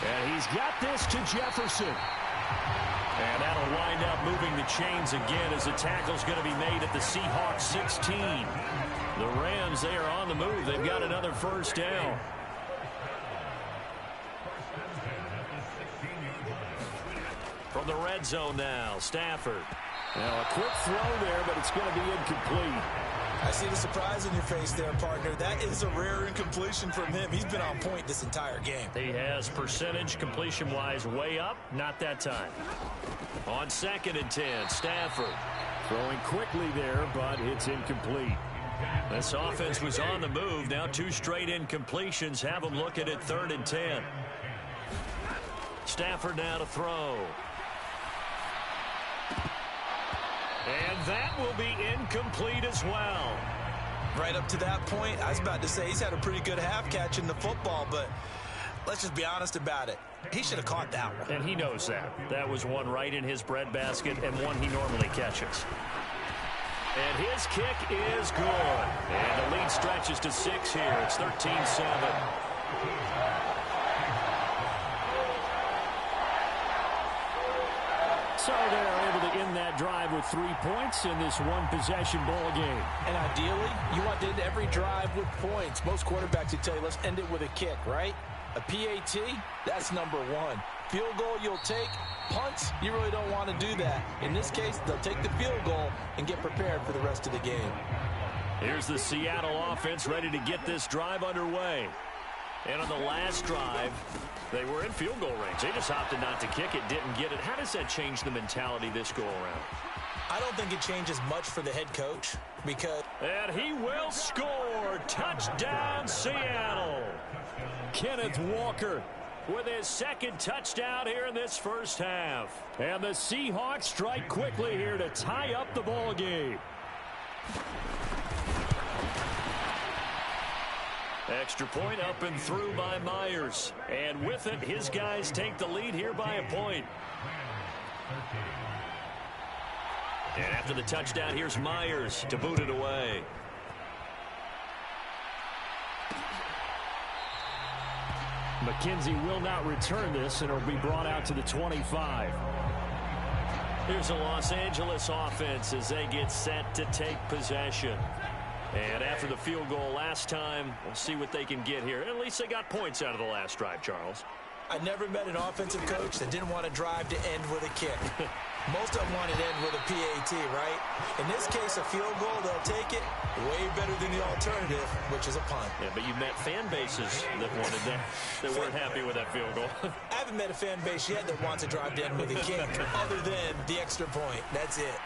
And he's got this to Jefferson. And that'll wind up moving the chains again as the tackle's going to be made at the Seahawks 16. The Rams, they are on the move. They've got another first down. From the red zone now, Stafford. Now a quick throw there, but it's going to be incomplete. I see the surprise in your face there, partner. That is a rare incompletion from him. He's been on point this entire game. He has percentage completion-wise way up. Not that time. On 2nd and 10, Stafford. Throwing quickly there, but it's incomplete. This offense was on the move. Now 2 straight incompletions have them looking at 3rd and 10. Stafford now to throw. And that will be incomplete as well. Right up to that point, I was about to say he's had a pretty good half catching the football, but let's just be honest about it. He should have caught that one. And he knows that. That was one right in his breadbasket and one he normally catches. And his kick is good. And the lead stretches to 6 here. It's 13-7. So they're able to end that drive with 3 points in this one-possession ball game. And ideally, you want to end every drive with points. Most quarterbacks would tell you, let's end it with a kick, right? A PAT, that's number 1. Field goal you'll take. Punts, you really don't want to do that. In this case, they'll take the field goal and get prepared for the rest of the game. Here's the Seattle offense ready to get this drive underway. And on the last drive, they were in field goal range. They just opted not to kick it, didn't get it. How does that change the mentality this go-around? I don't think it changes much for the head coach because... And he will score. Touchdown, Seattle. Kenneth Walker with his 2nd touchdown here in this first half. And the Seahawks strike quickly here to tie up the ball game. Extra point up and through by Myers. And with it, his guys take the lead here by a point. And after the touchdown, here's Myers to boot it away. McKenzie will not return this, and it'll be brought out to the 25. Here's the Los Angeles offense as they get set to take possession. And after the field goal last time, we'll see what they can get here. At least they got points out of the last drive, Charles. I never met an offensive coach that didn't want to drive to end with a kick. Most of them wanted to end with a PAT, right? In this case, a field goal, they'll take it way better than the alternative, which is a punt. Yeah, but you've met fan bases that wanted that, that weren't happy with that field goal. I haven't met a fan base yet that wants to drive to end with a kick, other than the extra point. That's it.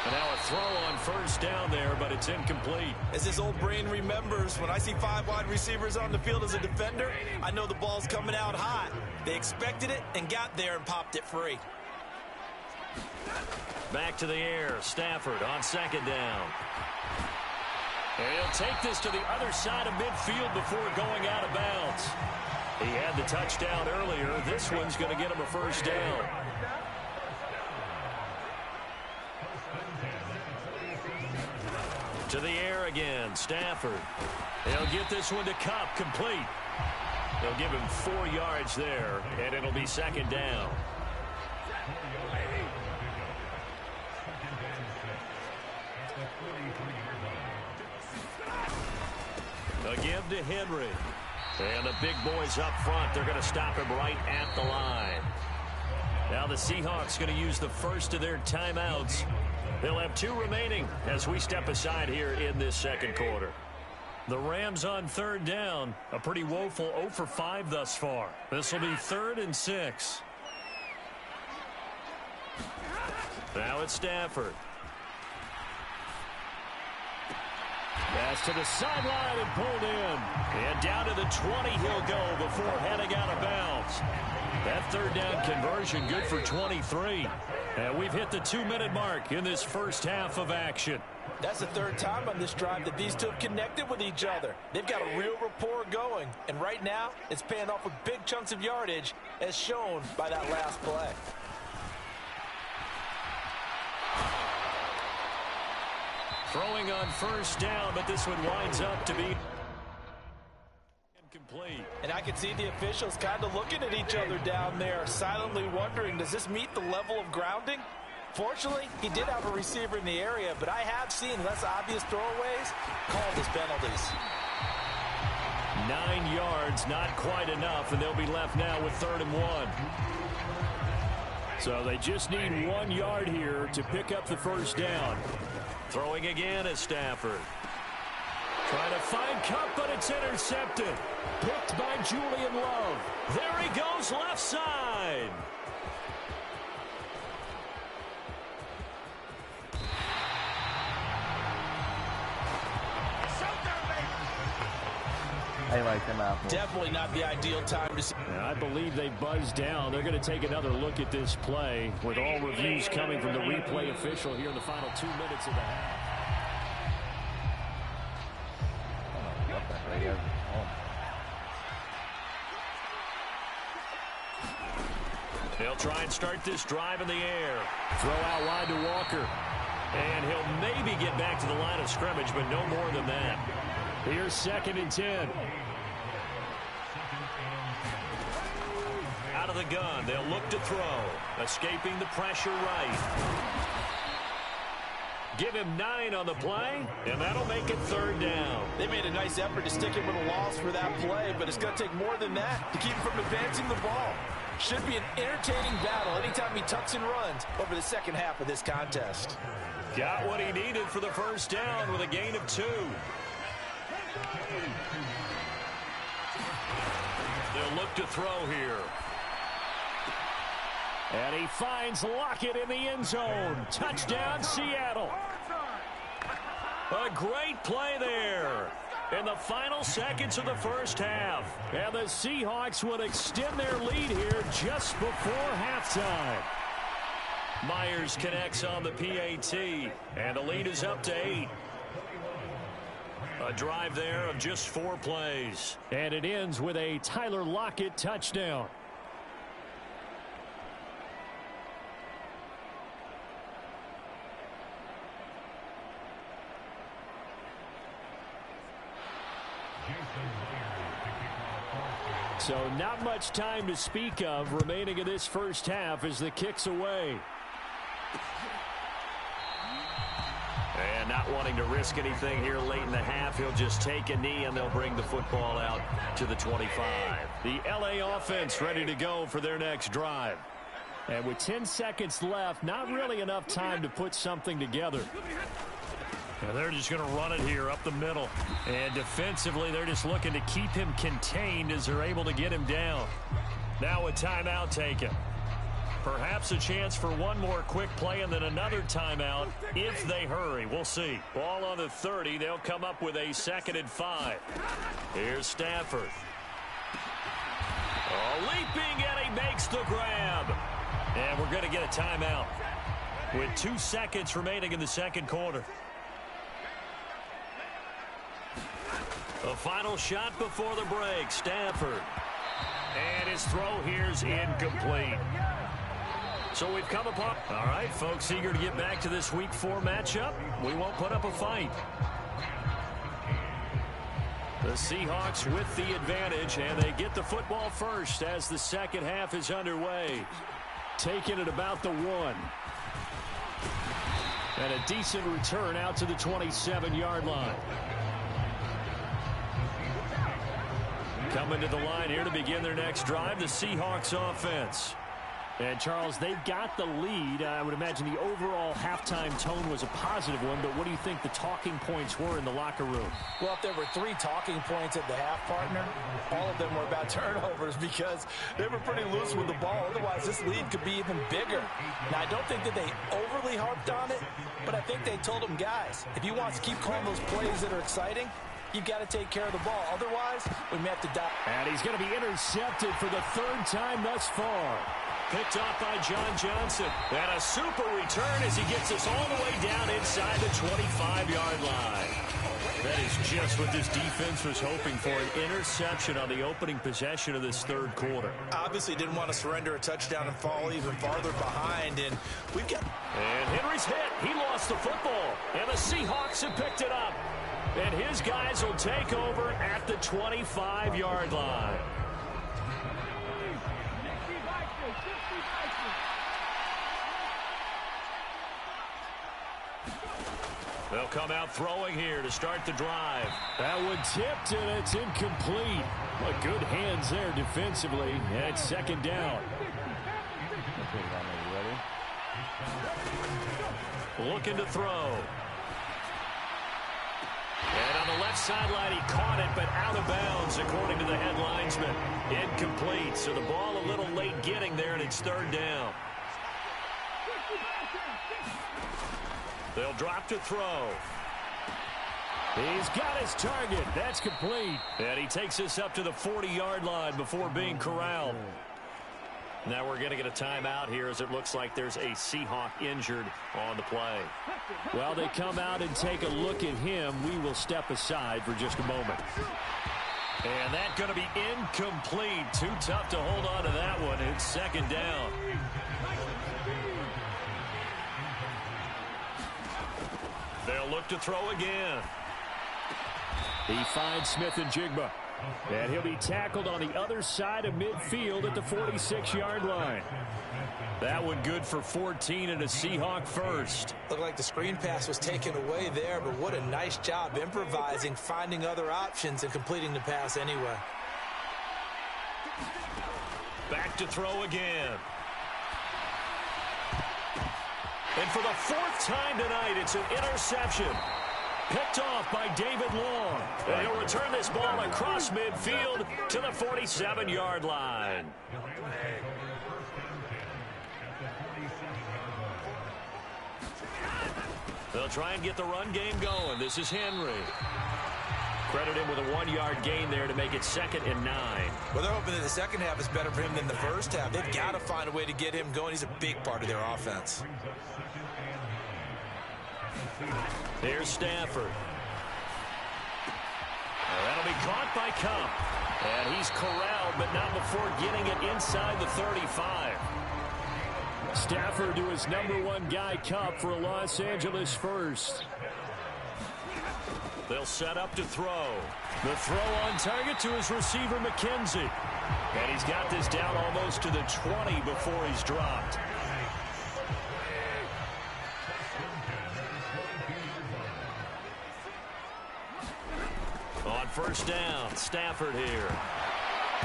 And now a throw on first down there, but it's incomplete. As his old brain remembers, when I see 5 wide receivers on the field as a defender, I know the ball's coming out hot. They expected it and got there and popped it free. Back to the air. Stafford on 2nd down. And he'll take this to the other side of midfield before going out of bounds. He had the touchdown earlier. This one's going to get him a first down. To the air again, Stafford. He'll get this one to Kupp, complete. They'll give him 4 yards there, and it'll be 2nd down. A give to Henry. And the big boys up front, they're going to stop him right at the line. Now the Seahawks going to use the first of their timeouts They'll have 2 remaining as we step aside here in this second quarter. The Rams on third down. A pretty woeful 0 for 5 thus far. This will be 3rd and 6. Now it's Stafford. Pass to the sideline and pulled in. And down to the 20 he'll go before heading out of bounds. That third down conversion good for 23. And we've hit the 2-minute mark in this first half of action. That's the 3rd time on this drive that these two have connected with each other. They've got a real rapport going. And right now, it's paying off with big chunks of yardage, as shown by that last play. Throwing on first down, but this one winds up to be incomplete. And I can see the officials kind of looking at each other down there, silently wondering, does this meet the level of grounding? Fortunately, he did have a receiver in the area, but I have seen less obvious throwaways called as penalties. 9 yards, not quite enough, and they'll be left now with 3rd and 1. So they just need 1 yard here to pick up the first down. Throwing again is Stafford. Trying to find Cup, but it's intercepted. Picked by Julian Love. There he goes, left side. I like them apples. Definitely not the ideal time to see. I believe they buzzed down. They're going to take another look at this play with all reviews coming from the replay official here in the final 2 minutes of the half. They'll try and start this drive in the air. Throw out wide to Walker. And he'll maybe get back to the line of scrimmage, but no more than that. Here's 2nd and 10. Out of the gun, they'll look to throw. Escaping the pressure right. Give him 9 on the play, and that'll make it 3rd down. They made a nice effort to stick him with a loss for that play, but it's going to take more than that to keep him from advancing the ball. Should be an entertaining battle anytime he tucks and runs over the second half of this contest. Got what he needed for the first down with a gain of 2. They'll look to throw here. And he finds Lockett in the end zone. Touchdown, Seattle. A great play there in the final seconds of the first half. And the Seahawks would extend their lead here just before halftime. Myers connects on the PAT, and the lead is up to 8. A drive there of just 4 plays. And it ends with a Tyler Lockett touchdown. So not much time to speak of remaining in this first half as the kick's away. And not wanting to risk anything here late in the half, he'll just take a knee and they'll bring the football out to the 25. The LA offense ready to go for their next drive. And with 10 seconds left, not really enough time to put something together. And they're just going to run it here up the middle. And defensively, they're just looking to keep him contained as they're able to get him down. Now a timeout taken. Perhaps a chance for one more quick play and then another timeout if they hurry. We'll see. Ball on the 30. They'll come up with a 2nd and 5. Here's Stafford. Oh, leaping, and he makes the grab. And we're going to get a timeout with 2 seconds remaining in the second quarter. The final shot before the break. Stafford. And his throw here's incomplete. So we've come upon... All right, folks, eager to get back to this Week 4 matchup. We won't put up a fight. The Seahawks with the advantage, and they get the football first as the second half is underway. Taking it about the 1. And a decent return out to the 27-yard line. Coming to the line here to begin their next drive, the Seahawks offense. And, Charles, they've got the lead. I would imagine the overall halftime tone was a positive one, but what do you think the talking points were in the locker room? Well, if there were 3 talking points at the half, partner, all of them were about turnovers because they were pretty loose with the ball. Otherwise, this lead could be even bigger. Now, I don't think that they overly harped on it, but I think they told them, guys, if you want to keep calling those plays that are exciting, you've got to take care of the ball. Otherwise, we may have to die. And he's going to be intercepted for the 3rd time thus far. Picked off by John Johnson. And a super return as he gets us all the way down inside the 25-yard line. That is just what this defense was hoping for, an interception on the opening possession of this 3rd quarter. Obviously didn't want to surrender a touchdown and fall even farther behind, and we've got... And Henry's hit. He lost the football, and the Seahawks have picked it up. And his guys will take over at the 25-yard line. They'll come out throwing here to start the drive. That one tipped, and it's incomplete. Well, good hands there defensively, and it's 2nd down. Looking to throw. And on the left sideline, he caught it, but out of bounds, according to the head linesman. Incomplete, so the ball a little late getting there, and it's 3rd down. They'll drop to throw. He's got his target. That's complete. And he takes us up to the 40-yard line before being corralled. Now we're going to get a timeout here as it looks like there's a Seahawk injured on the play. While they come out and take a look at him, we will step aside for just a moment. And that's going to be incomplete. Too tough to hold on to that one. It's 2nd down. They'll look to throw again. He finds Smith and Jigba. And he'll be tackled on the other side of midfield at the 46-yard line. That one good for 14 and a Seahawk first. Looked like the screen pass was taken away there, but what a nice job improvising, finding other options, and completing the pass anyway. Back to throw again. And for the 4th time tonight, it's an interception. Picked off by David Long. And he'll return this ball across midfield to the 47-yard line. They'll try and get the run game going. This is Henry. Credit him with a 1-yard gain there to make it 2nd and 9. Well, they're hoping that the second half is better for him than the first half. They've got to find a way to get him going. He's a big part of their offense. Here's Stafford. That'll be caught by Cup. And he's corralled, but not before getting it inside the 35. Stafford to his #1 guy, Cup, for a Los Angeles first. They'll set up to throw. The throw on target to his receiver, McKenzie. And he's got this down almost to the 20 before he's dropped. On 1st down, Stafford here.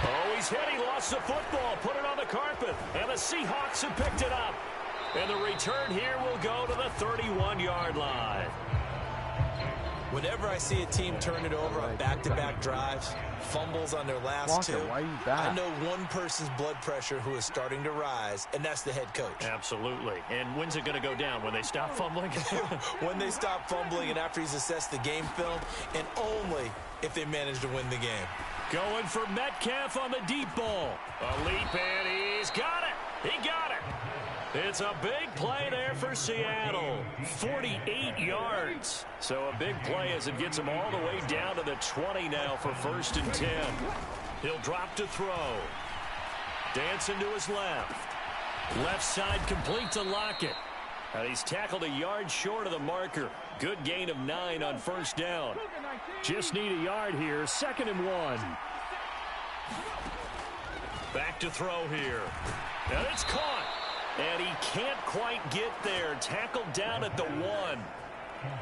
Oh, he's hit. He lost the football. Put it on the carpet. And the Seahawks have picked it up. And the return here will go to the 31-yard line. Whenever I see a team turn it over on back-to-back drives, fumbles on their last 2, I know one person's blood pressure who is starting to rise, and that's the head coach. Absolutely. And when's it going to go down? When they stop fumbling? When they stop fumbling and after he's assessed the game film, and only if they manage to win the game. Going for Metcalf on the deep ball. A leap, and he's got it. He got it. It's a big play there for Seattle. 48 yards. So a big play as it gets him all the way down to the 20 now for 1st and 10. He'll drop to throw. Dancing to his left. Left side complete to Lockett. And he's tackled a yard short of the marker. Good gain of 9 on 1st down. Just need a yard here. 2nd and 1. Back to throw here. And it's caught. And he can't quite get there. Tackled down at the 1.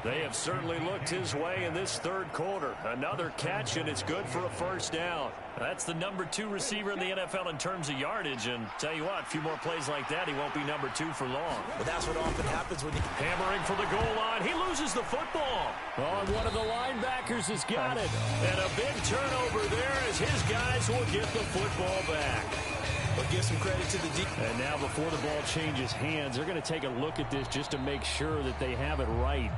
They have certainly looked his way in this third quarter. Another catch, and it's good for a first down. That's the number 2 receiver in the NFL in terms of yardage. And tell you what, a few more plays like that, he won't be number 2 for long. But that's what often happens when you... Hammering for the goal line. He loses the football. Oh, and one of the linebackers has got it. And a big turnover there as his guys will get the football back. But give some credit to the D. And now before the ball changes hands, they're going to take a look at this just to make sure that they have it right.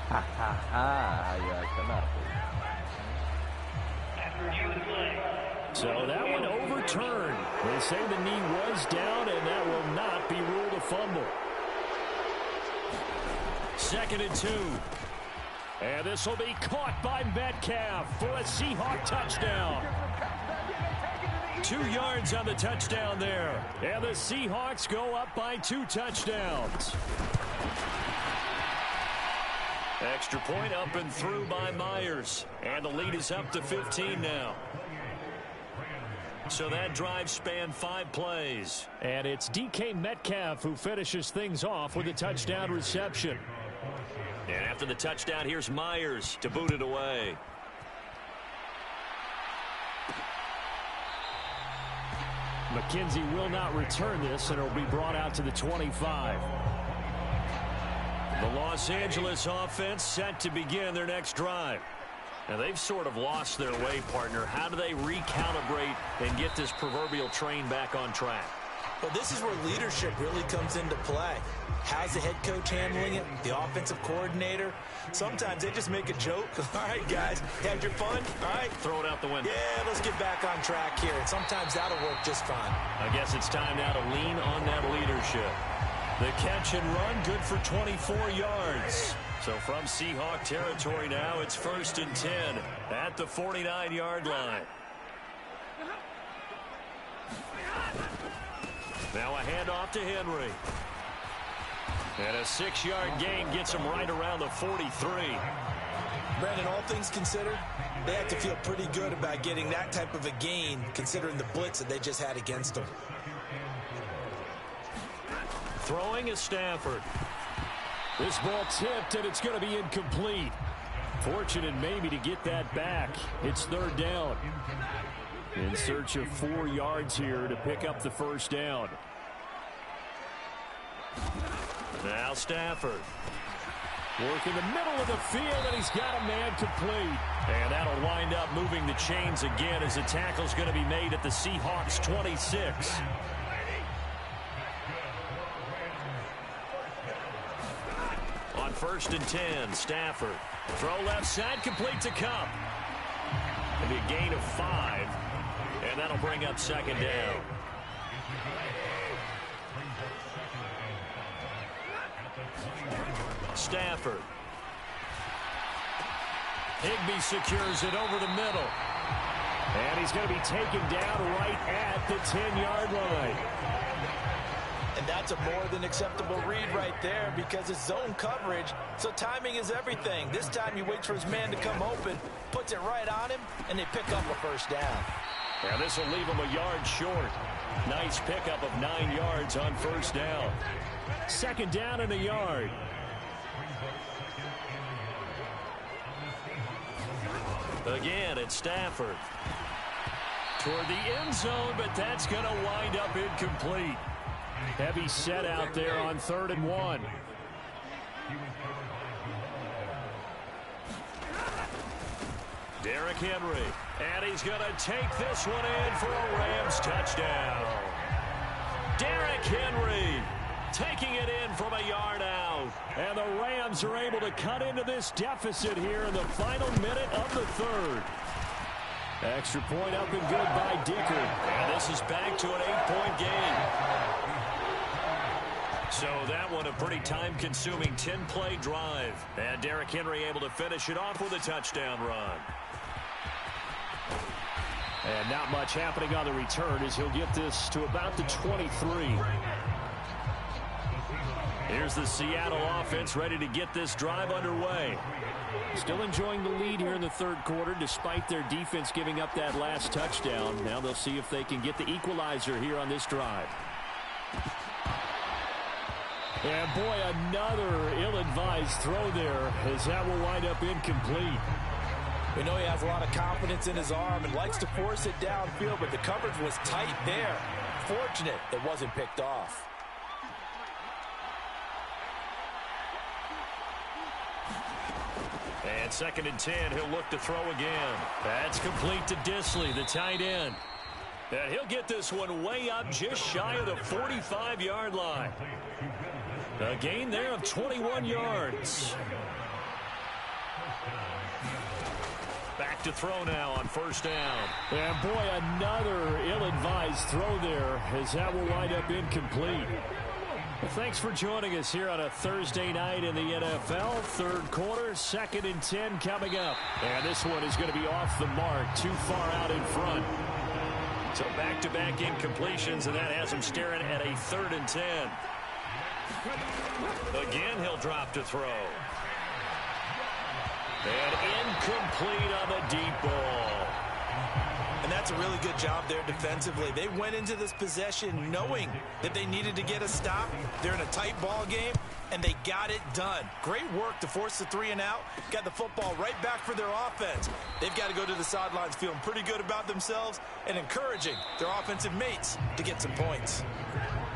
Ha ha ha. Yeah, come out. So that one overturned. They say the knee was down, and that will not be ruled a fumble. 2nd and 2. And this will be caught by Metcalf for a Seahawk touchdown. 2 yards on the touchdown there. And the Seahawks go up by 2 touchdowns. Extra point up and through by Myers. And the lead is up to 15 now. So that drive spanned 5 plays. And it's DK Metcalf who finishes things off with a touchdown reception. And after the touchdown, here's Myers to boot it away. McKenzie will not return this, and it'll be brought out to the 25. The Los Angeles offense set to begin their next drive. Now, they've sort of lost their way, partner. How do they recalibrate and get this proverbial train back on track? Well, this is where leadership really comes into play. How's the head coach handling it? The offensive coordinator? Sometimes they just make a joke. All right, guys, had your fun? All right. Throw it out the window. Yeah, let's get back on track here. And sometimes that'll work just fine. I guess it's time now to lean on that leadership. The catch and run, good for 24 yards. So from Seahawk territory now, it's 1st and 10 at the 49-yard line. Now a handoff to Henry. And a 6-yard gain gets him right around the 43. Brandon, all things considered, they have to feel pretty good about getting that type of a gain, considering the blitz that they just had against them. Throwing is Stafford. This ball tipped, and it's going to be incomplete. Fortunate maybe to get that back. It's 3rd down. In search of 4 yards here to pick up the first down. Now Stafford. Work in the middle of the field, and he's got a man complete. And that'll wind up moving the chains again as the tackle's going to be made at the Seahawks 26. On 1st and 10, Stafford. Throw left side, complete to Cup. It'll be a gain of 5, and that'll bring up 2nd down. Stafford. Higbee secures it over the middle. And he's going to be taken down right at the 10-yard line. And that's a more than acceptable read right there because it's zone coverage, so timing is everything. This time he waits for his man to come open, puts it right on him, and they pick up a first down. Now this will leave him a yard short. Nice pickup of 9 yards on first down. 2nd down and a yard. Again, it's Stafford. Toward the end zone, but that's going to wind up incomplete. Heavy set out there on 3rd and 1. Derrick Henry. And he's going to take this one in for a Rams touchdown. Derrick Henry taking it in from a yard out. And the Rams are able to cut into this deficit here in the final minute of the 3rd. Extra point up and good by Dicker. And this is back to an 8-point game. So that one a pretty time-consuming 10-play drive. And Derrick Henry able to finish it off with a touchdown run. And not much happening on the return as he'll get this to about the 23. Here's the Seattle offense ready to get this drive underway. Still enjoying the lead here in the 3rd quarter despite their defense giving up that last touchdown. Now they'll see if they can get the equalizer here on this drive. And boy, another ill-advised throw there, as that will wind up incomplete. We know he has a lot of confidence in his arm and likes to force it downfield, but the coverage was tight there. Fortunate it wasn't picked off. And 2nd and 10, he'll look to throw again. That's complete to Disley, the tight end. And he'll get this one way up just shy of the 45-yard line. A gain there of 21 yards. Back to throw now on 1st down. And boy, another ill-advised throw there, as that will wind up incomplete. Well, thanks for joining us here on a Thursday night in the NFL. 3rd quarter, 2nd and 10 coming up. And this one is going to be off the mark, too far out in front. So back-to-back incompletions, and that has him staring at a 3rd and 10. Again, he'll drop to throw. And incomplete on the deep ball. And that's a really good job there defensively. They went into this possession knowing that they needed to get a stop. They're in a tight ball game, and they got it done. Great work to force the 3 and out. Got the football right back for their offense. They've got to go to the sidelines feeling pretty good about themselves and encouraging their offensive mates to get some points.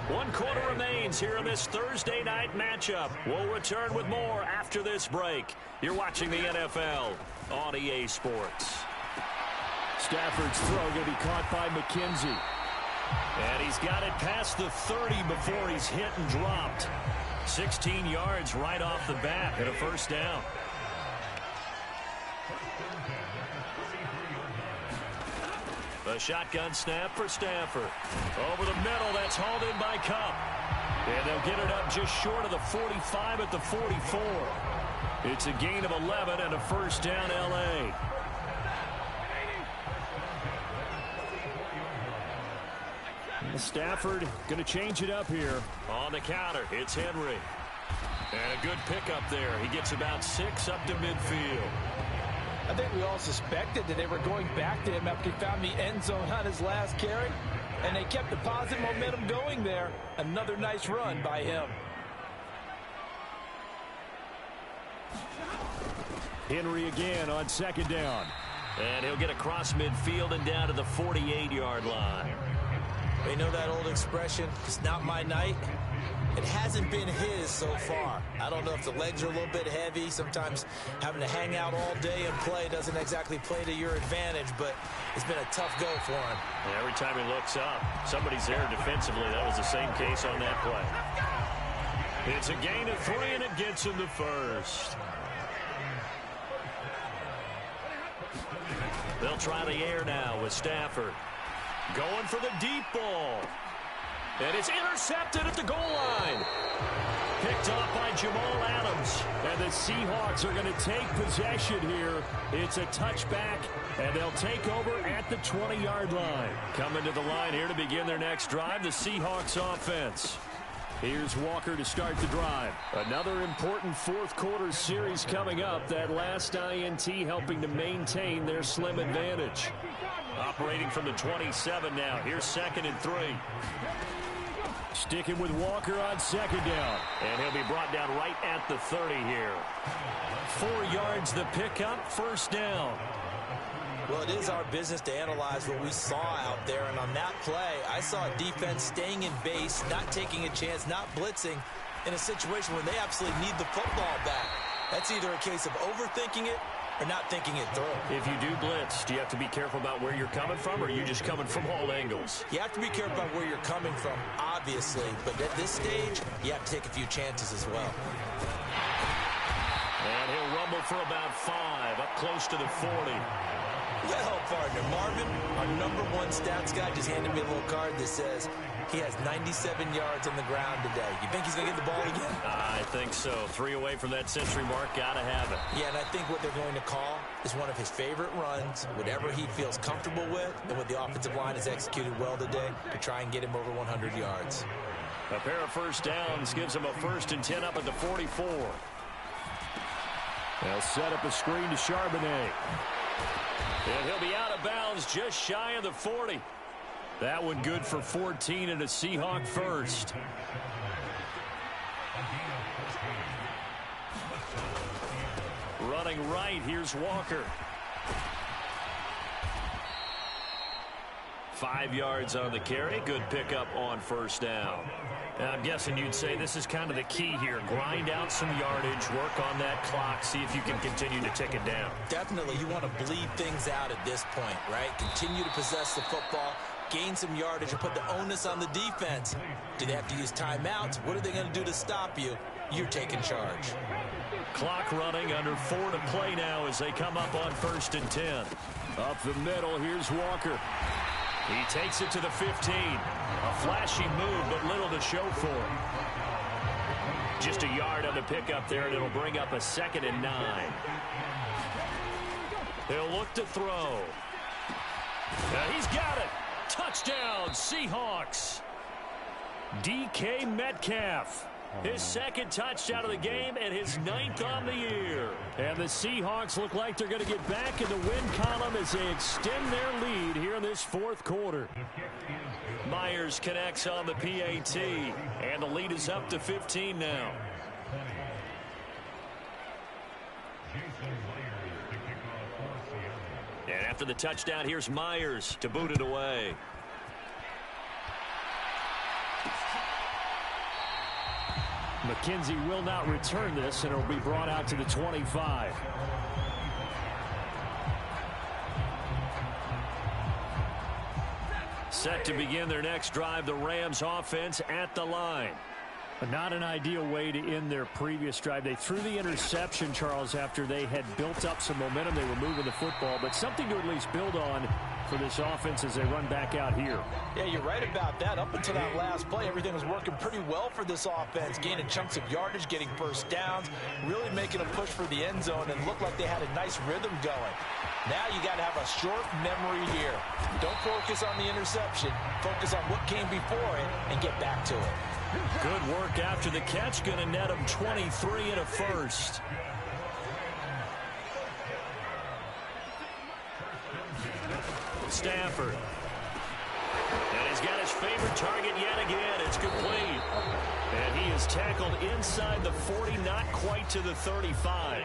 1 quarter remains here in this Thursday night matchup. We'll return with more after this break. You're watching the NFL on EA Sports. Stafford's throw going to be caught by McKenzie. And he's got it past the 30 before he's hit and dropped. 16 yards right off the bat and a 1st down. A shotgun snap for Stafford. Over the middle, that's hauled in by Cup. And they'll get it up just short of the 45 at the 44. It's a gain of 11 and a 1st down, L.A. Stafford going to change it up here. On the counter, it's Henry. And a good pickup there. He gets about 6 up to midfield. I think we all suspected that they were going back to him after he found the end zone on his last carry. And they kept the positive momentum going there. Another nice run by him. Henry again on 2nd down. And he'll get across midfield and down to the 48-yard line. You know that old expression, it's not my night? It hasn't been his so far. I don't know if the legs are a little bit heavy. Sometimes having to hang out all day and play doesn't exactly play to your advantage, but it's been a tough go for him. And every time he looks up, somebody's there defensively. That was the same case on that play. It's a gain of 3, and it gets him the 1st. They'll try the air now with Stafford. Going for the deep ball. And it's intercepted at the goal line. Picked off by Jamal Adams. And the Seahawks are going to take possession here. It's a touchback, and they'll take over at the 20-yard line. Coming to the line here to begin their next drive, the Seahawks offense. Here's Walker to start the drive. Another important 4th quarter series coming up. That last INT helping to maintain their slim advantage. Operating from the 27 now. Here's 2nd and 3. Sticking with Walker on 2nd down. And he'll be brought down right at the 30 here. 4 yards the pickup, 1st down. Well, it is our business to analyze what we saw out there, and on that play, I saw a defense staying in base, not taking a chance, not blitzing, in a situation where they absolutely need the football back. That's either a case of overthinking it or not thinking it through. If you do blitz, do you have to be careful about where you're coming from, or are you just coming from all angles? You have to be careful about where you're coming from, obviously, but at this stage, you have to take a few chances as well. And he'll rumble for about 5, up close to the 40. Well, partner, Marvin, our #1 stats guy, just handed me a little card that says he has 97 yards on the ground today. You think he's going to get the ball again? I think so. 3 away from that century mark. Got to have it. Yeah, and I think what they're going to call is one of his favorite runs, whatever he feels comfortable with, and what the offensive line has executed well today to try and get him over 100 yards. A pair of 1st downs gives him a 1st and 10 up at the 44. They'll set up a screen to Charbonnet. And he'll be out of bounds just shy of the 40. That one good for 14 and a Seahawk 1st. Running right, here's Walker. 5 yards on the carry. Good pickup on first down. Now, I'm guessing you'd say this is kind of the key here. Grind out some yardage, work on that clock, see if you can continue to tick it down. Definitely, you want to bleed things out at this point, right? Continue to possess the football, gain some yardage, and put the onus on the defense. Do they have to use timeouts? What are they going to do to stop you? You're taking charge. Clock running, under 4 to play now as they come up on 1st and 10. Up the middle, here's Walker. He takes it to the 15. A flashy move, but little to show for it. Just a yard on the pickup there, and it'll bring up a 2nd and 9. He'll look to throw. He's got it. Touchdown, Seahawks. DK Metcalf. His 2nd touchdown of the game and his 9th on the year. And the Seahawks look like they're going to get back in the win column as they extend their lead here in this 4th quarter. Myers connects on the PAT, and the lead is up to 15 now. And after the touchdown, here's Myers to boot it away. McKenzie will not return this, and it will be brought out to the 25. Set to begin their next drive, the Rams offense at the line. Not an ideal way to end their previous drive. They threw the interception, Charles, after they had built up some momentum. They were moving the football, but something to at least build on for this offense as they run back out here. Yeah, you're right about that. Up until that last play, everything was working pretty well for this offense, gaining chunks of yardage, getting first downs, really making a push for the end zone, and looked like they had a nice rhythm going. Now you got to have a short memory here. Don't focus on the interception. Focus on what came before it and get back to it. Good work after the catch. Going to net him 23 and a first. Stafford. And he's got his favorite target yet again. It's complete. And he is tackled inside the 40, not quite to the 35.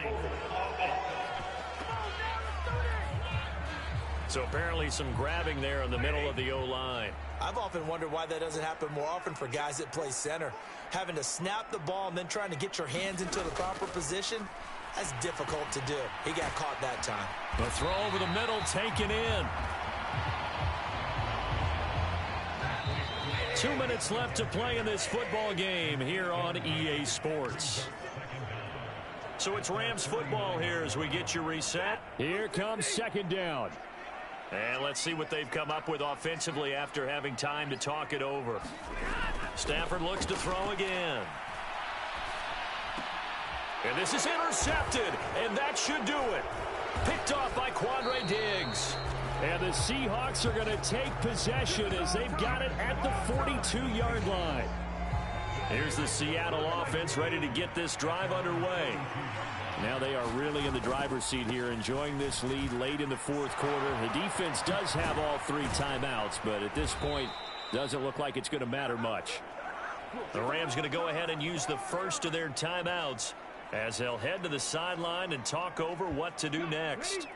So apparently some grabbing there in the middle of the O-line. I've often wondered why that doesn't happen more often for guys that play center. Having to snap the ball and then trying to get your hands into the proper position, that's difficult to do. He got caught that time. The throw over the middle taken in. 2 minutes left to play in this football game here on EA Sports. So it's Rams football here as we get you reset. Here comes 2nd down. And let's see what they've come up with offensively after having time to talk it over. Stafford looks to throw again. And this is intercepted, and that should do it. Picked off by Quandre Diggs. And the Seahawks are going to take possession as they've got it at the 42-yard line. Here's the Seattle offense ready to get this drive underway. Now they are really in the driver's seat here, enjoying this lead late in the 4th quarter. The defense does have all 3 timeouts, but at this point, doesn't look like it's going to matter much. The Rams going to go ahead and use the first of their timeouts as they'll head to the sideline and talk over what to do next.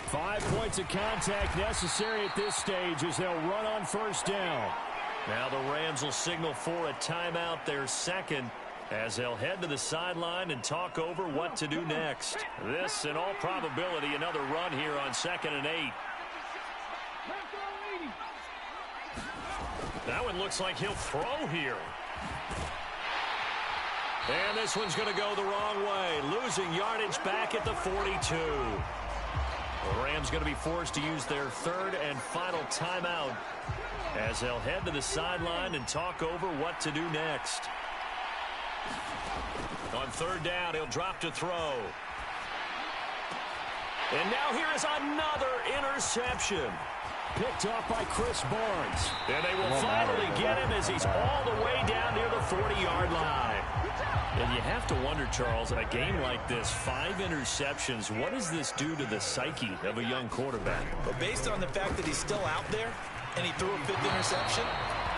Five points of contact necessary at this stage as they'll run on first down. Now the Rams will signal for a timeout, their 2nd, as they'll head to the sideline and talk over what to do next. This, in all probability, another run here on 2nd and 8. That one looks like he'll throw here. And this one's going to go the wrong way, losing yardage back at the 42. The Rams going to be forced to use their 3rd and final timeout as they'll head to the sideline and talk over what to do next. On 3rd down, he'll drop to throw. And now here is another interception. Picked off by Chris Barnes. And they will finally get him as he's all the way down near the 40-yard line. And you have to wonder, Charles, in a game like this, 5 interceptions, what does this do to the psyche of a young quarterback? But based on the fact that he's still out there and he threw a 5th interception,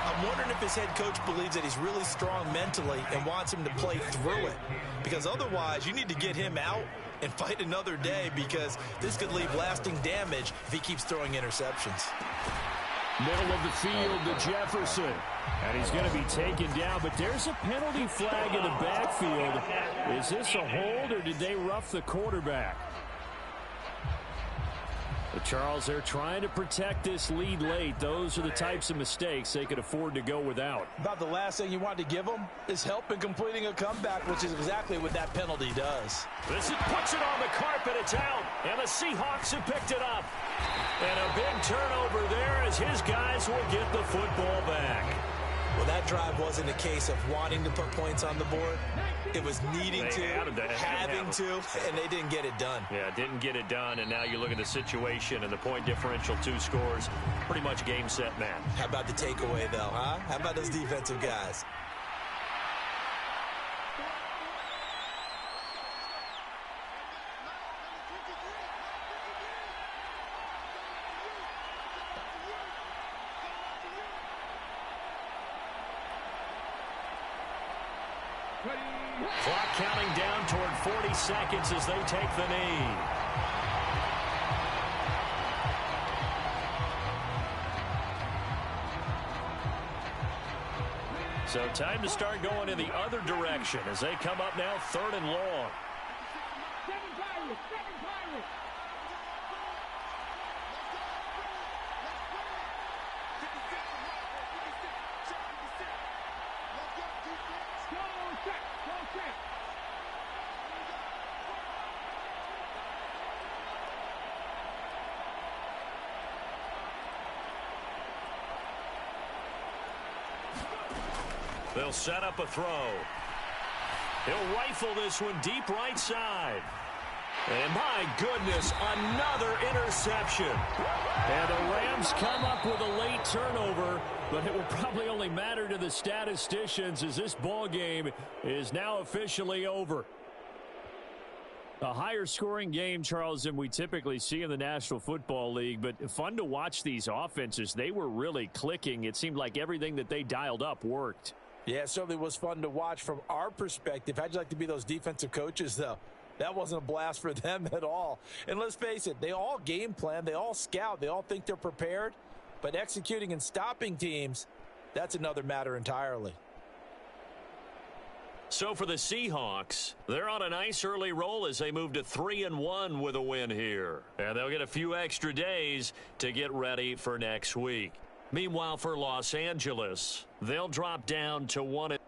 I'm wondering if his head coach believes that he's really strong mentally and wants him to play through it. Because otherwise, you need to get him out and fight another day, because this could leave lasting damage if he keeps throwing interceptions. Middle of the field to Jefferson. And he's going to be taken down, but there's a penalty flag in the backfield. Is this a hold, or did they rough the quarterback? But Charles, they're trying to protect this lead late. Those are the types of mistakes they could afford to go without. About the last thing you want to give them is help in completing a comeback, which is exactly what that penalty does. This puts it on the carpet. It's out, and the Seahawks have picked it up. And a big turnover there as his guys will get the football back. Well, that drive wasn't a case of wanting to put points on the board. It was needing to, having to, and they didn't get it done. Yeah, didn't get it done, and now you look at the situation and the point differential, 2 scores, pretty much game, set, match. How about the takeaway, though, huh? How about those defensive guys? Clock counting down toward 40 seconds as they take the knee. So time to start going in the other direction as they come up now 3rd and long. They'll set up a throw. He'll rifle this one deep right side. And my goodness, another interception. And the Rams come up with a late turnover, but it will probably only matter to the statisticians as this ball game is now officially over. A higher scoring game, Charles, than we typically see in the National Football League, but fun to watch these offenses. They were really clicking. It seemed like everything that they dialed up worked. Yeah, it certainly was fun to watch from our perspective. How'd you like to be those defensive coaches, though? That wasn't a blast for them at all. And let's face it, they all game plan, they all scout, they all think they're prepared. But executing and stopping teams, that's another matter entirely. So for the Seahawks, they're on a nice early roll as they move to 3-1 with a win here. And they'll get a few extra days to get ready for next week. Meanwhile, for Los Angeles, they'll drop down to 1.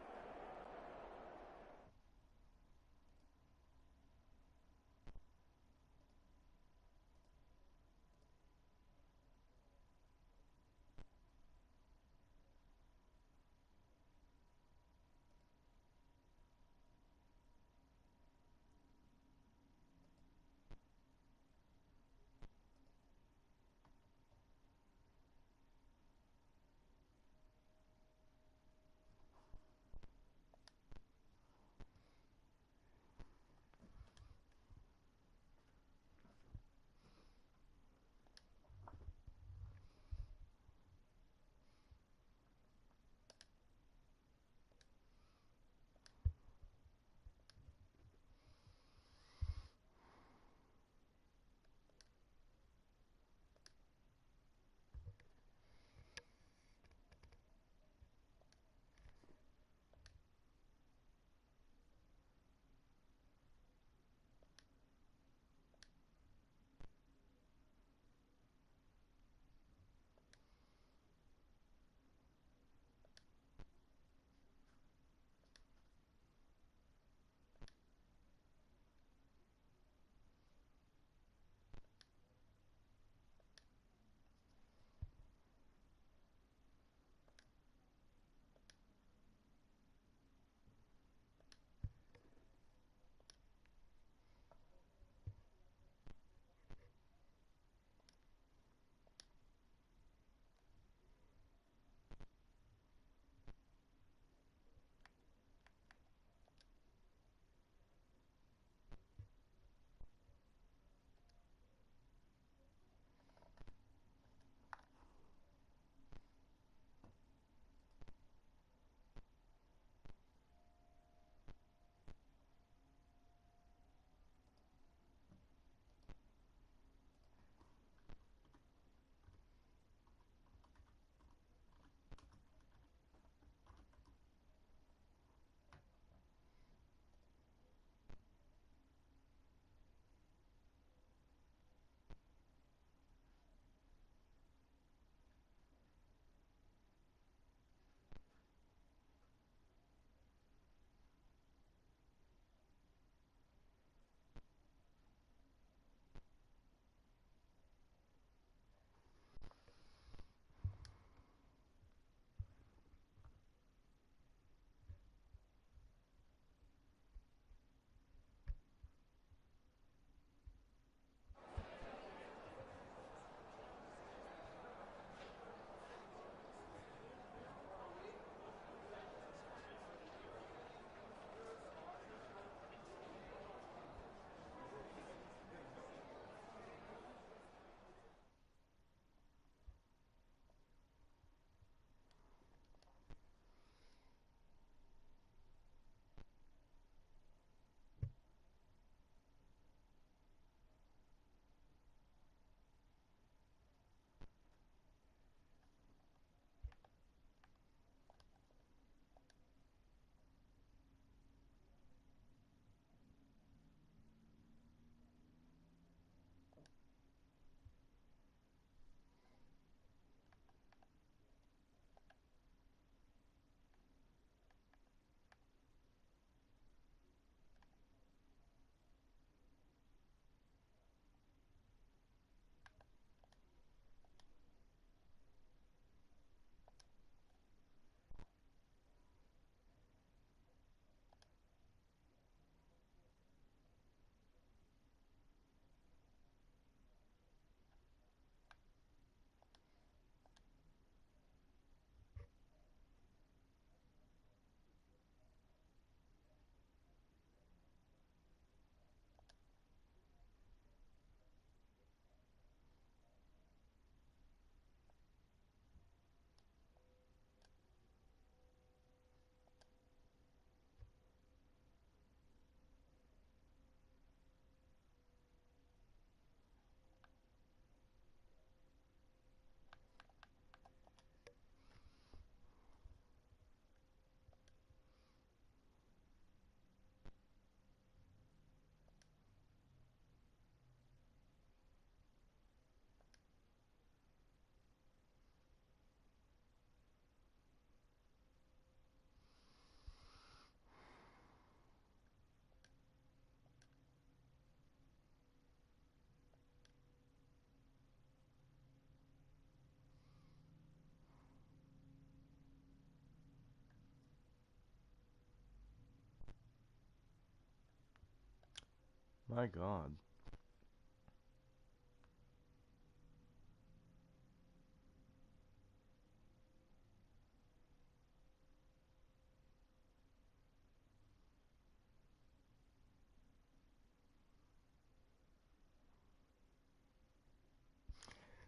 My God.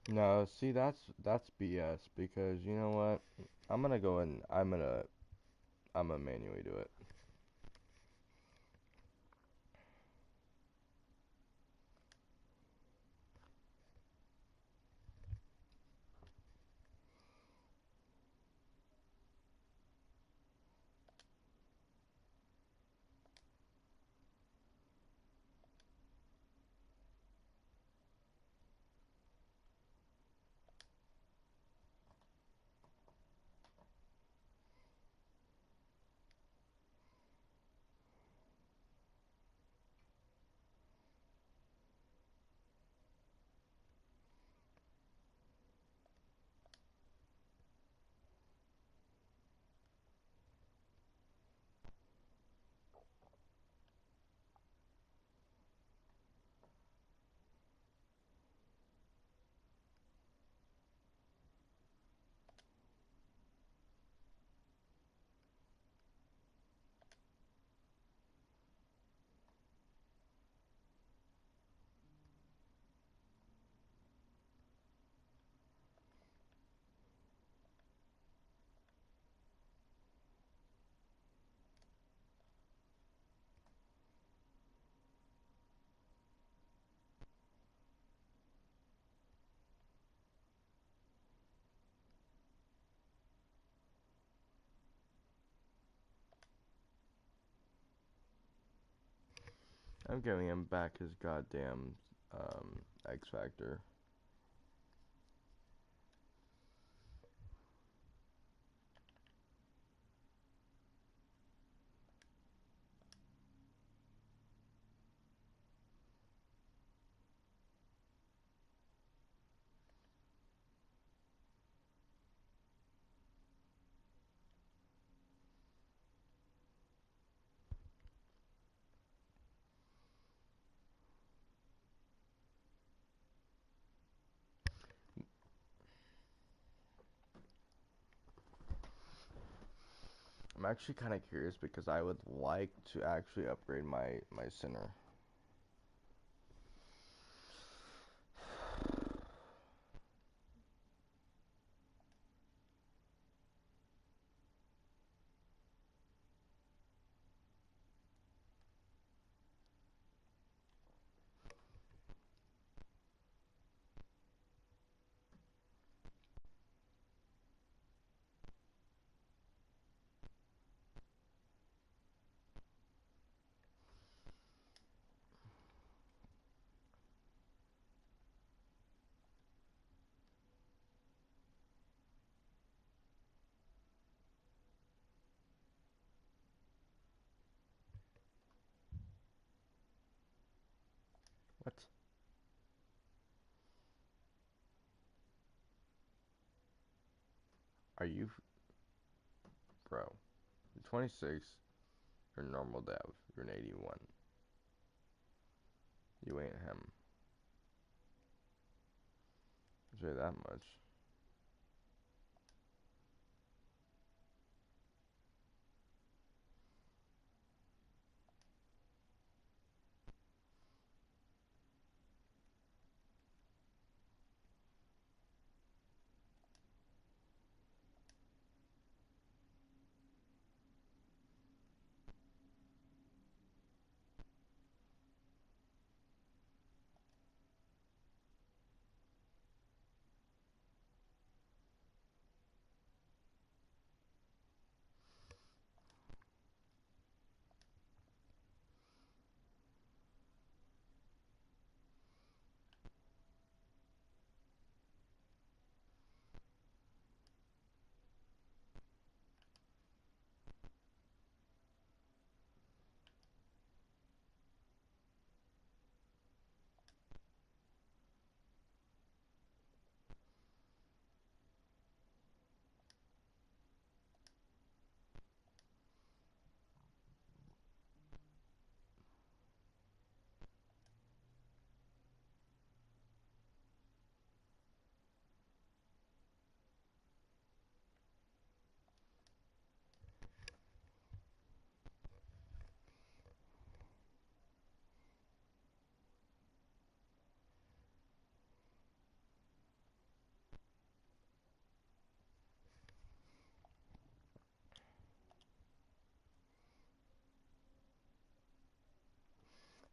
No, see that's BS because you know what? I'm gonna go and I'm gonna manually do it. I'm giving him back his goddamn X Factor. I'm actually kind of curious because I would like to actually upgrade my center. What? Are you, bro? You're 26. You're normal dev. You're an 81. You ain't him. I'll say that much.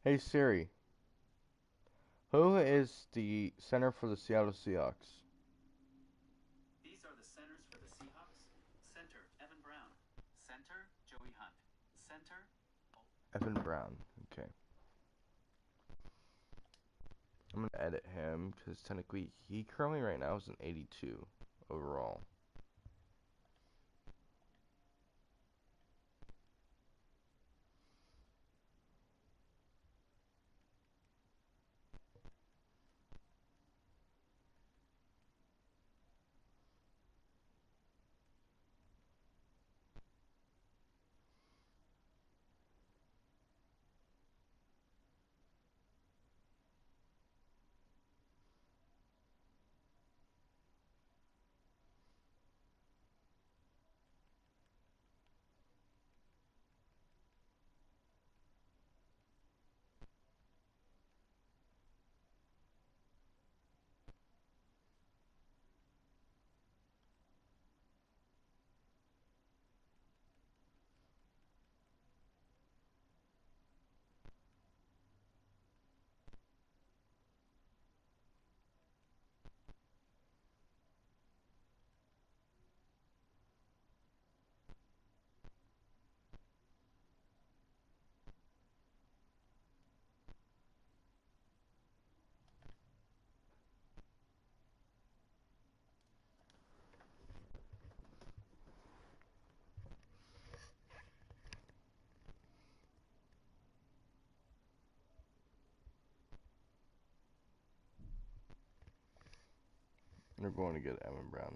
Hey Siri, who is the center for the Seattle Seahawks? These are the centers for the Seahawks. Center, Evan Brown. Center, Joey Hunt. Center, Evan Brown. Okay. I'm gonna edit him because technically he currently right now is an 82 overall. They're going to get Evan Brown.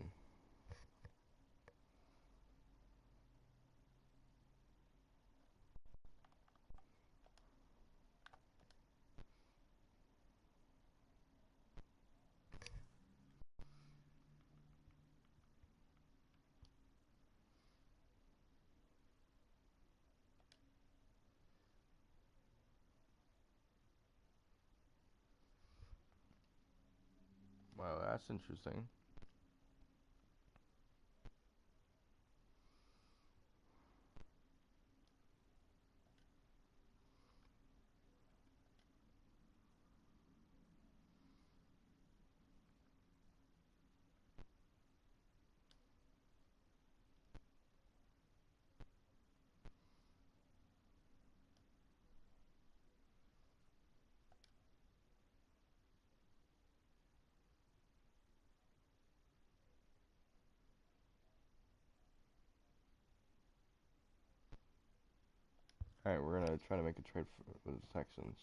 Wow, that's interesting. Alright, we're gonna try to make a trade for the Texans.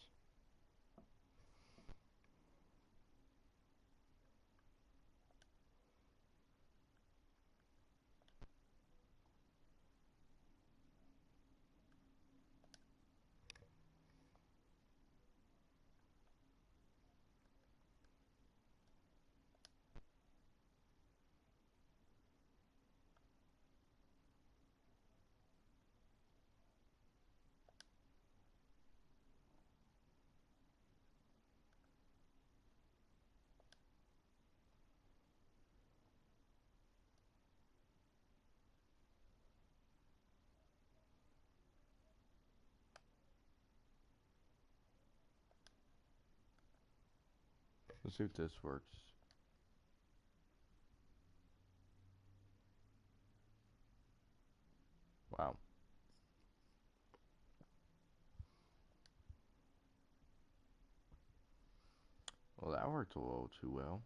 Let's see if this works. Wow. Well, that worked a little too well.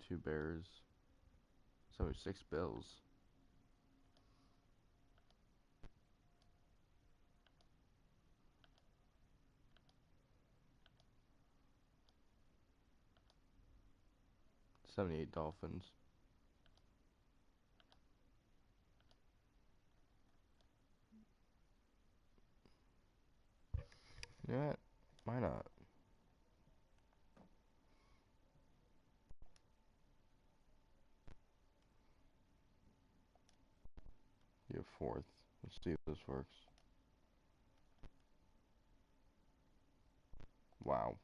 Two Bears. 76 Bills. 78 Dolphins. Yeah, why not? You have fourth. Let's see if this works. Wow.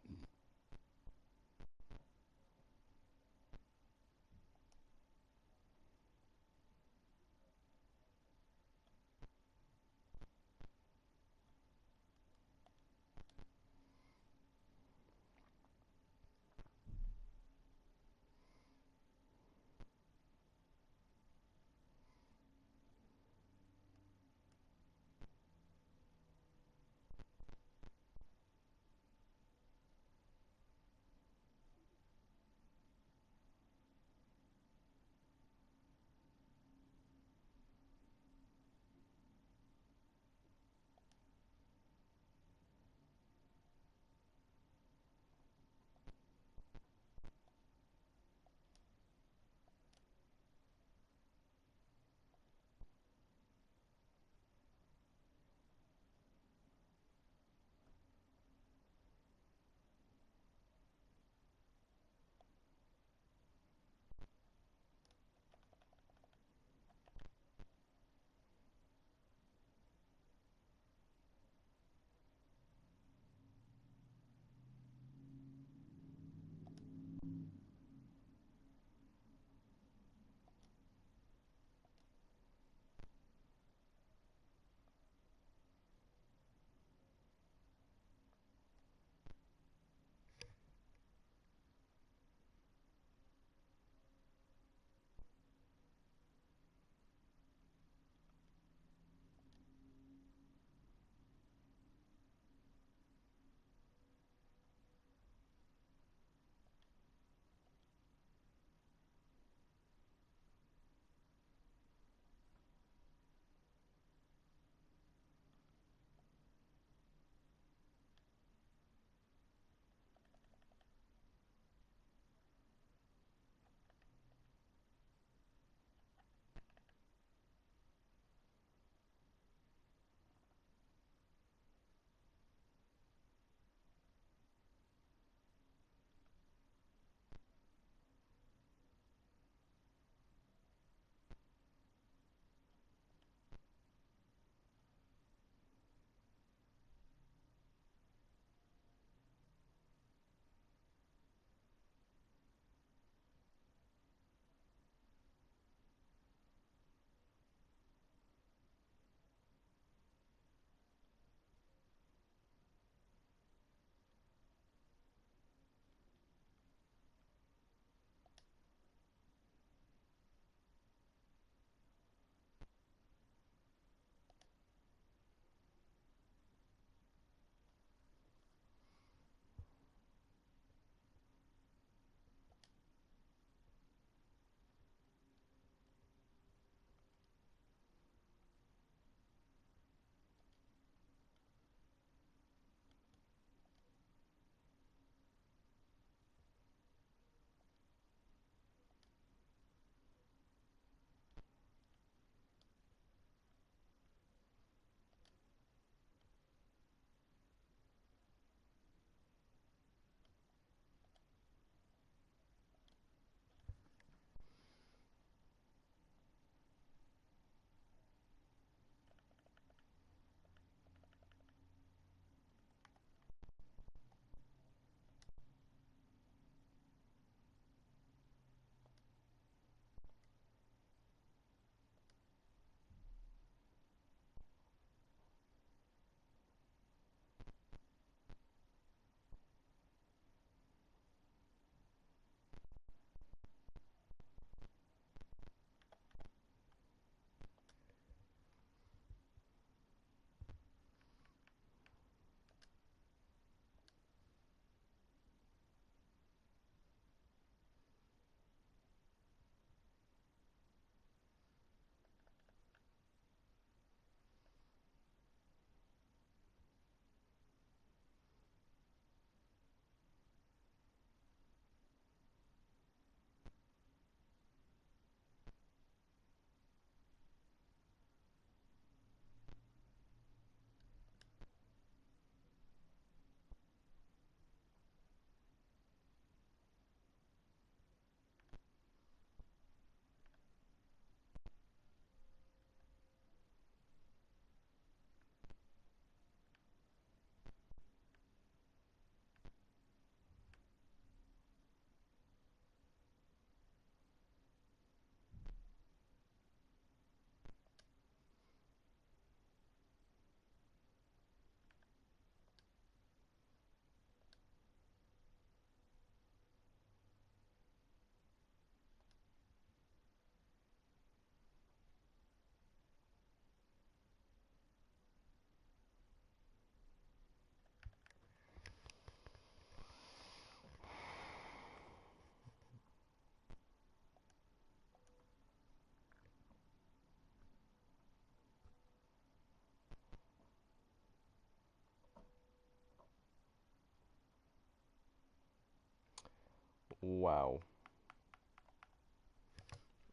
Wow.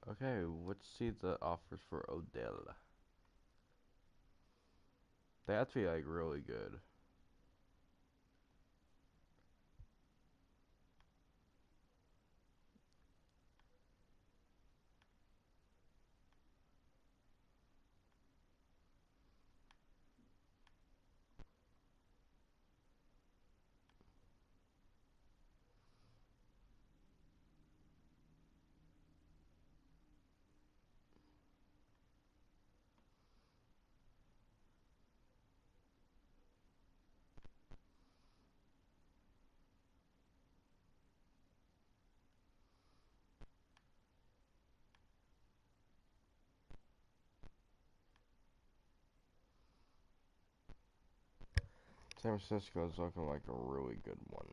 Okay, let's see the offers for Odell. They have to be like really good. San Francisco is looking like a really good one.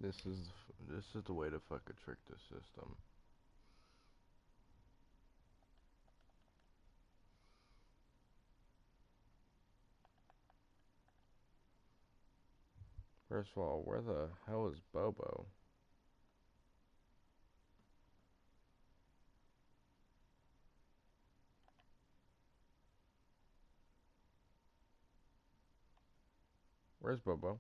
This is the way to fucking trick the system. First of all, where the hell is Bobo? Where's Bobo?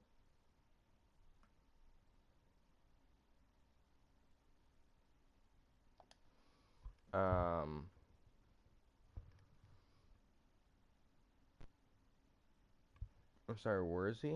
Um, I'm sorry, where is he?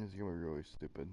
It's gonna be really stupid.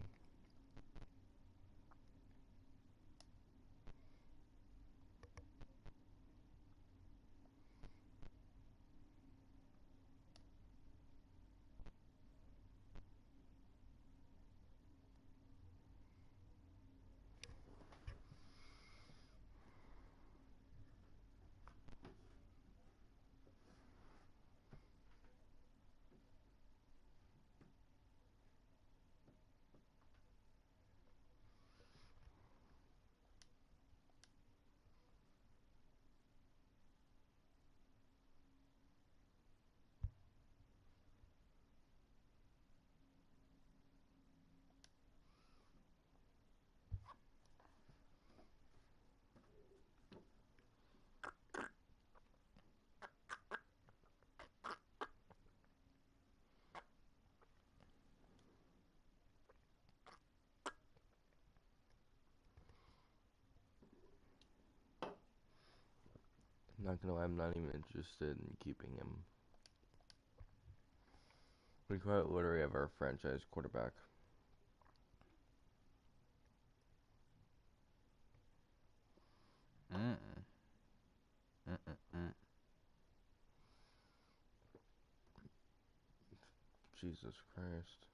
Not gonna lie, I'm not even interested in keeping him. We quite literally have our franchise quarterback. Mm. Mm-mm-mm. Jesus Christ.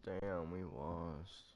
Damn, we lost.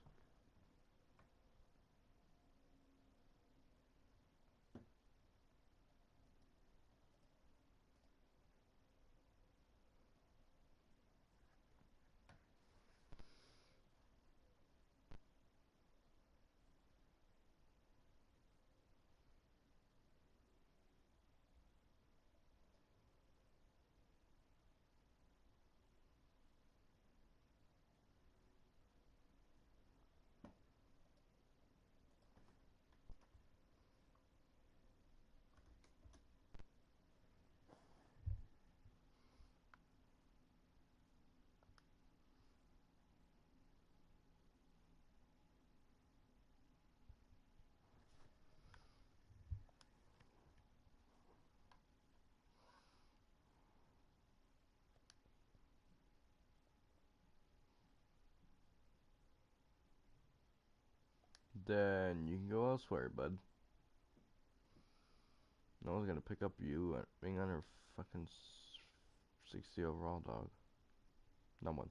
then you can go elsewhere, bud. No one's gonna pick up you at being under fucking 60 overall, dog. No one.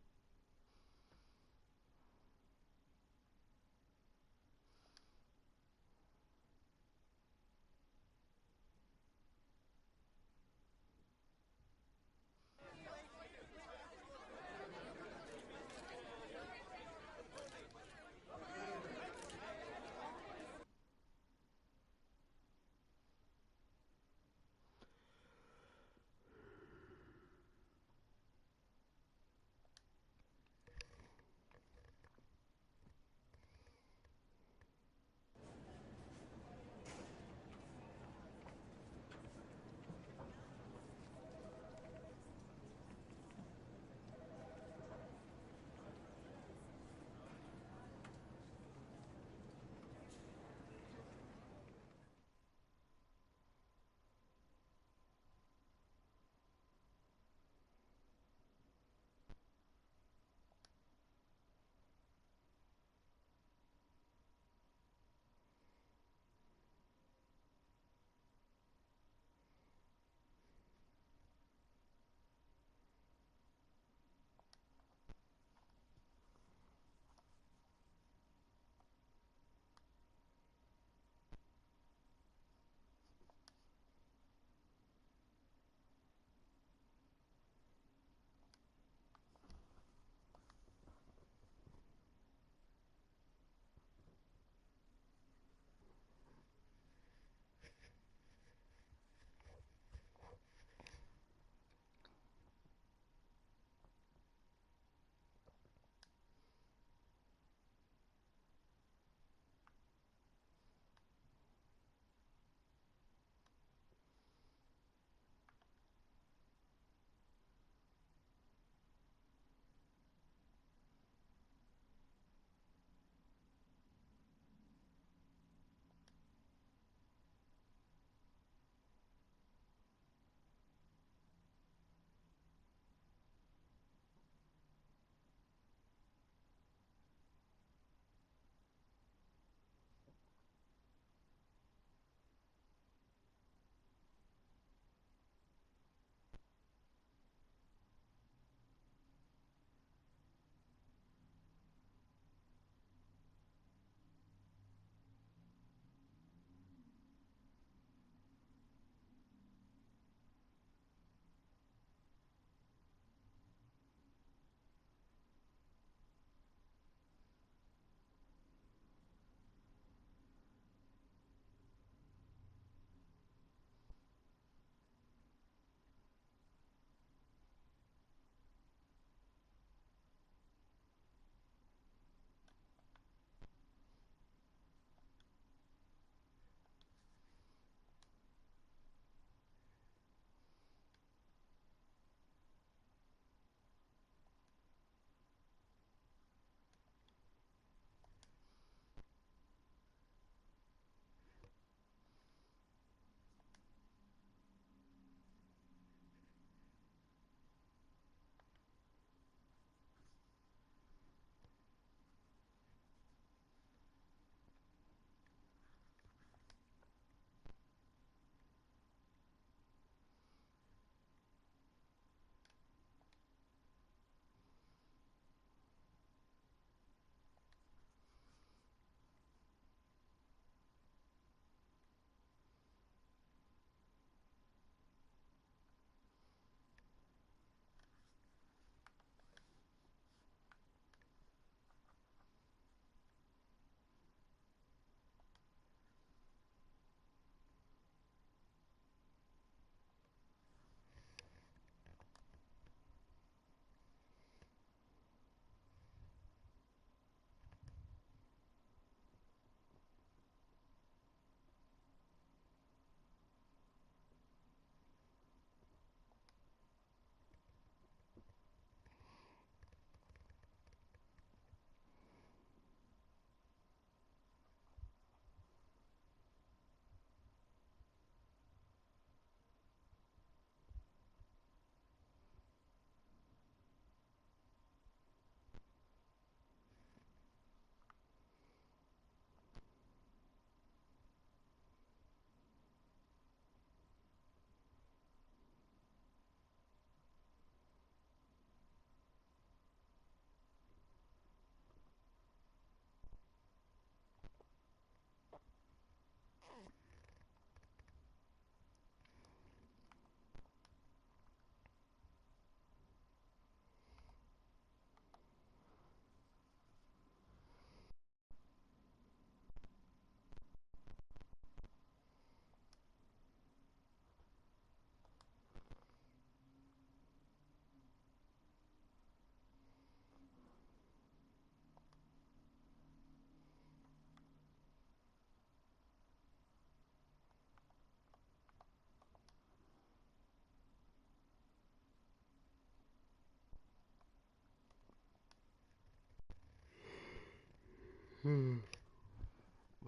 But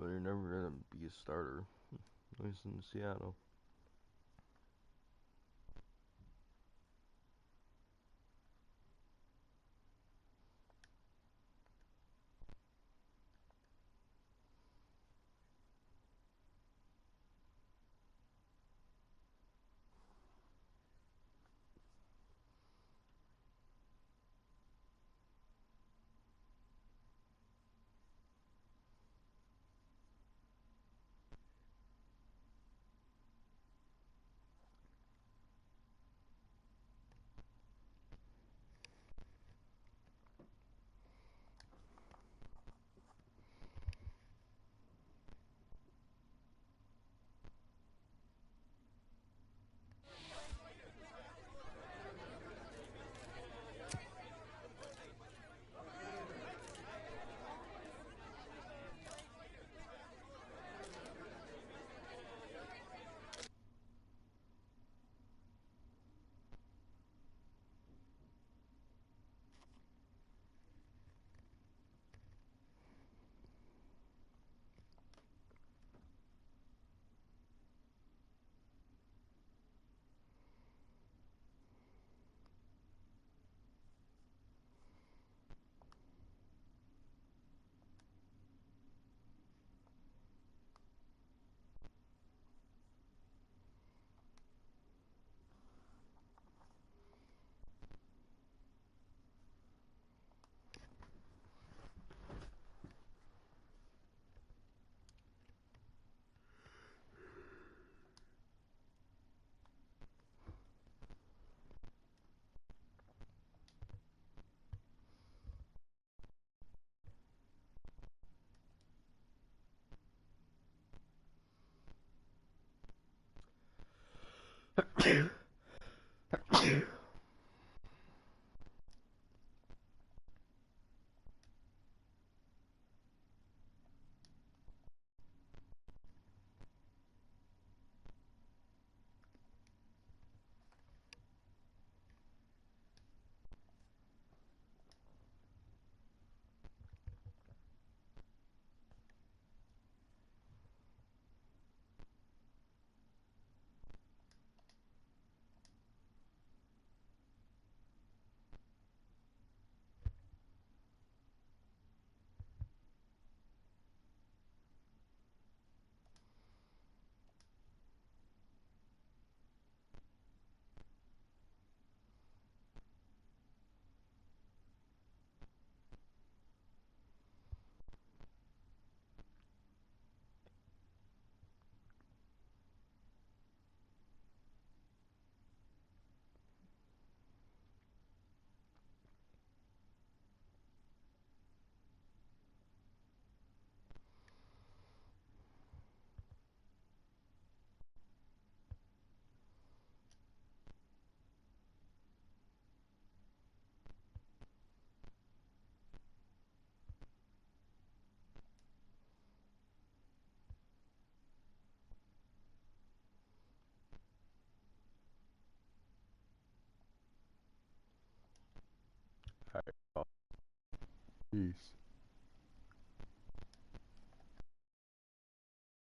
you're never gonna be a starter, at least in Seattle. Peace.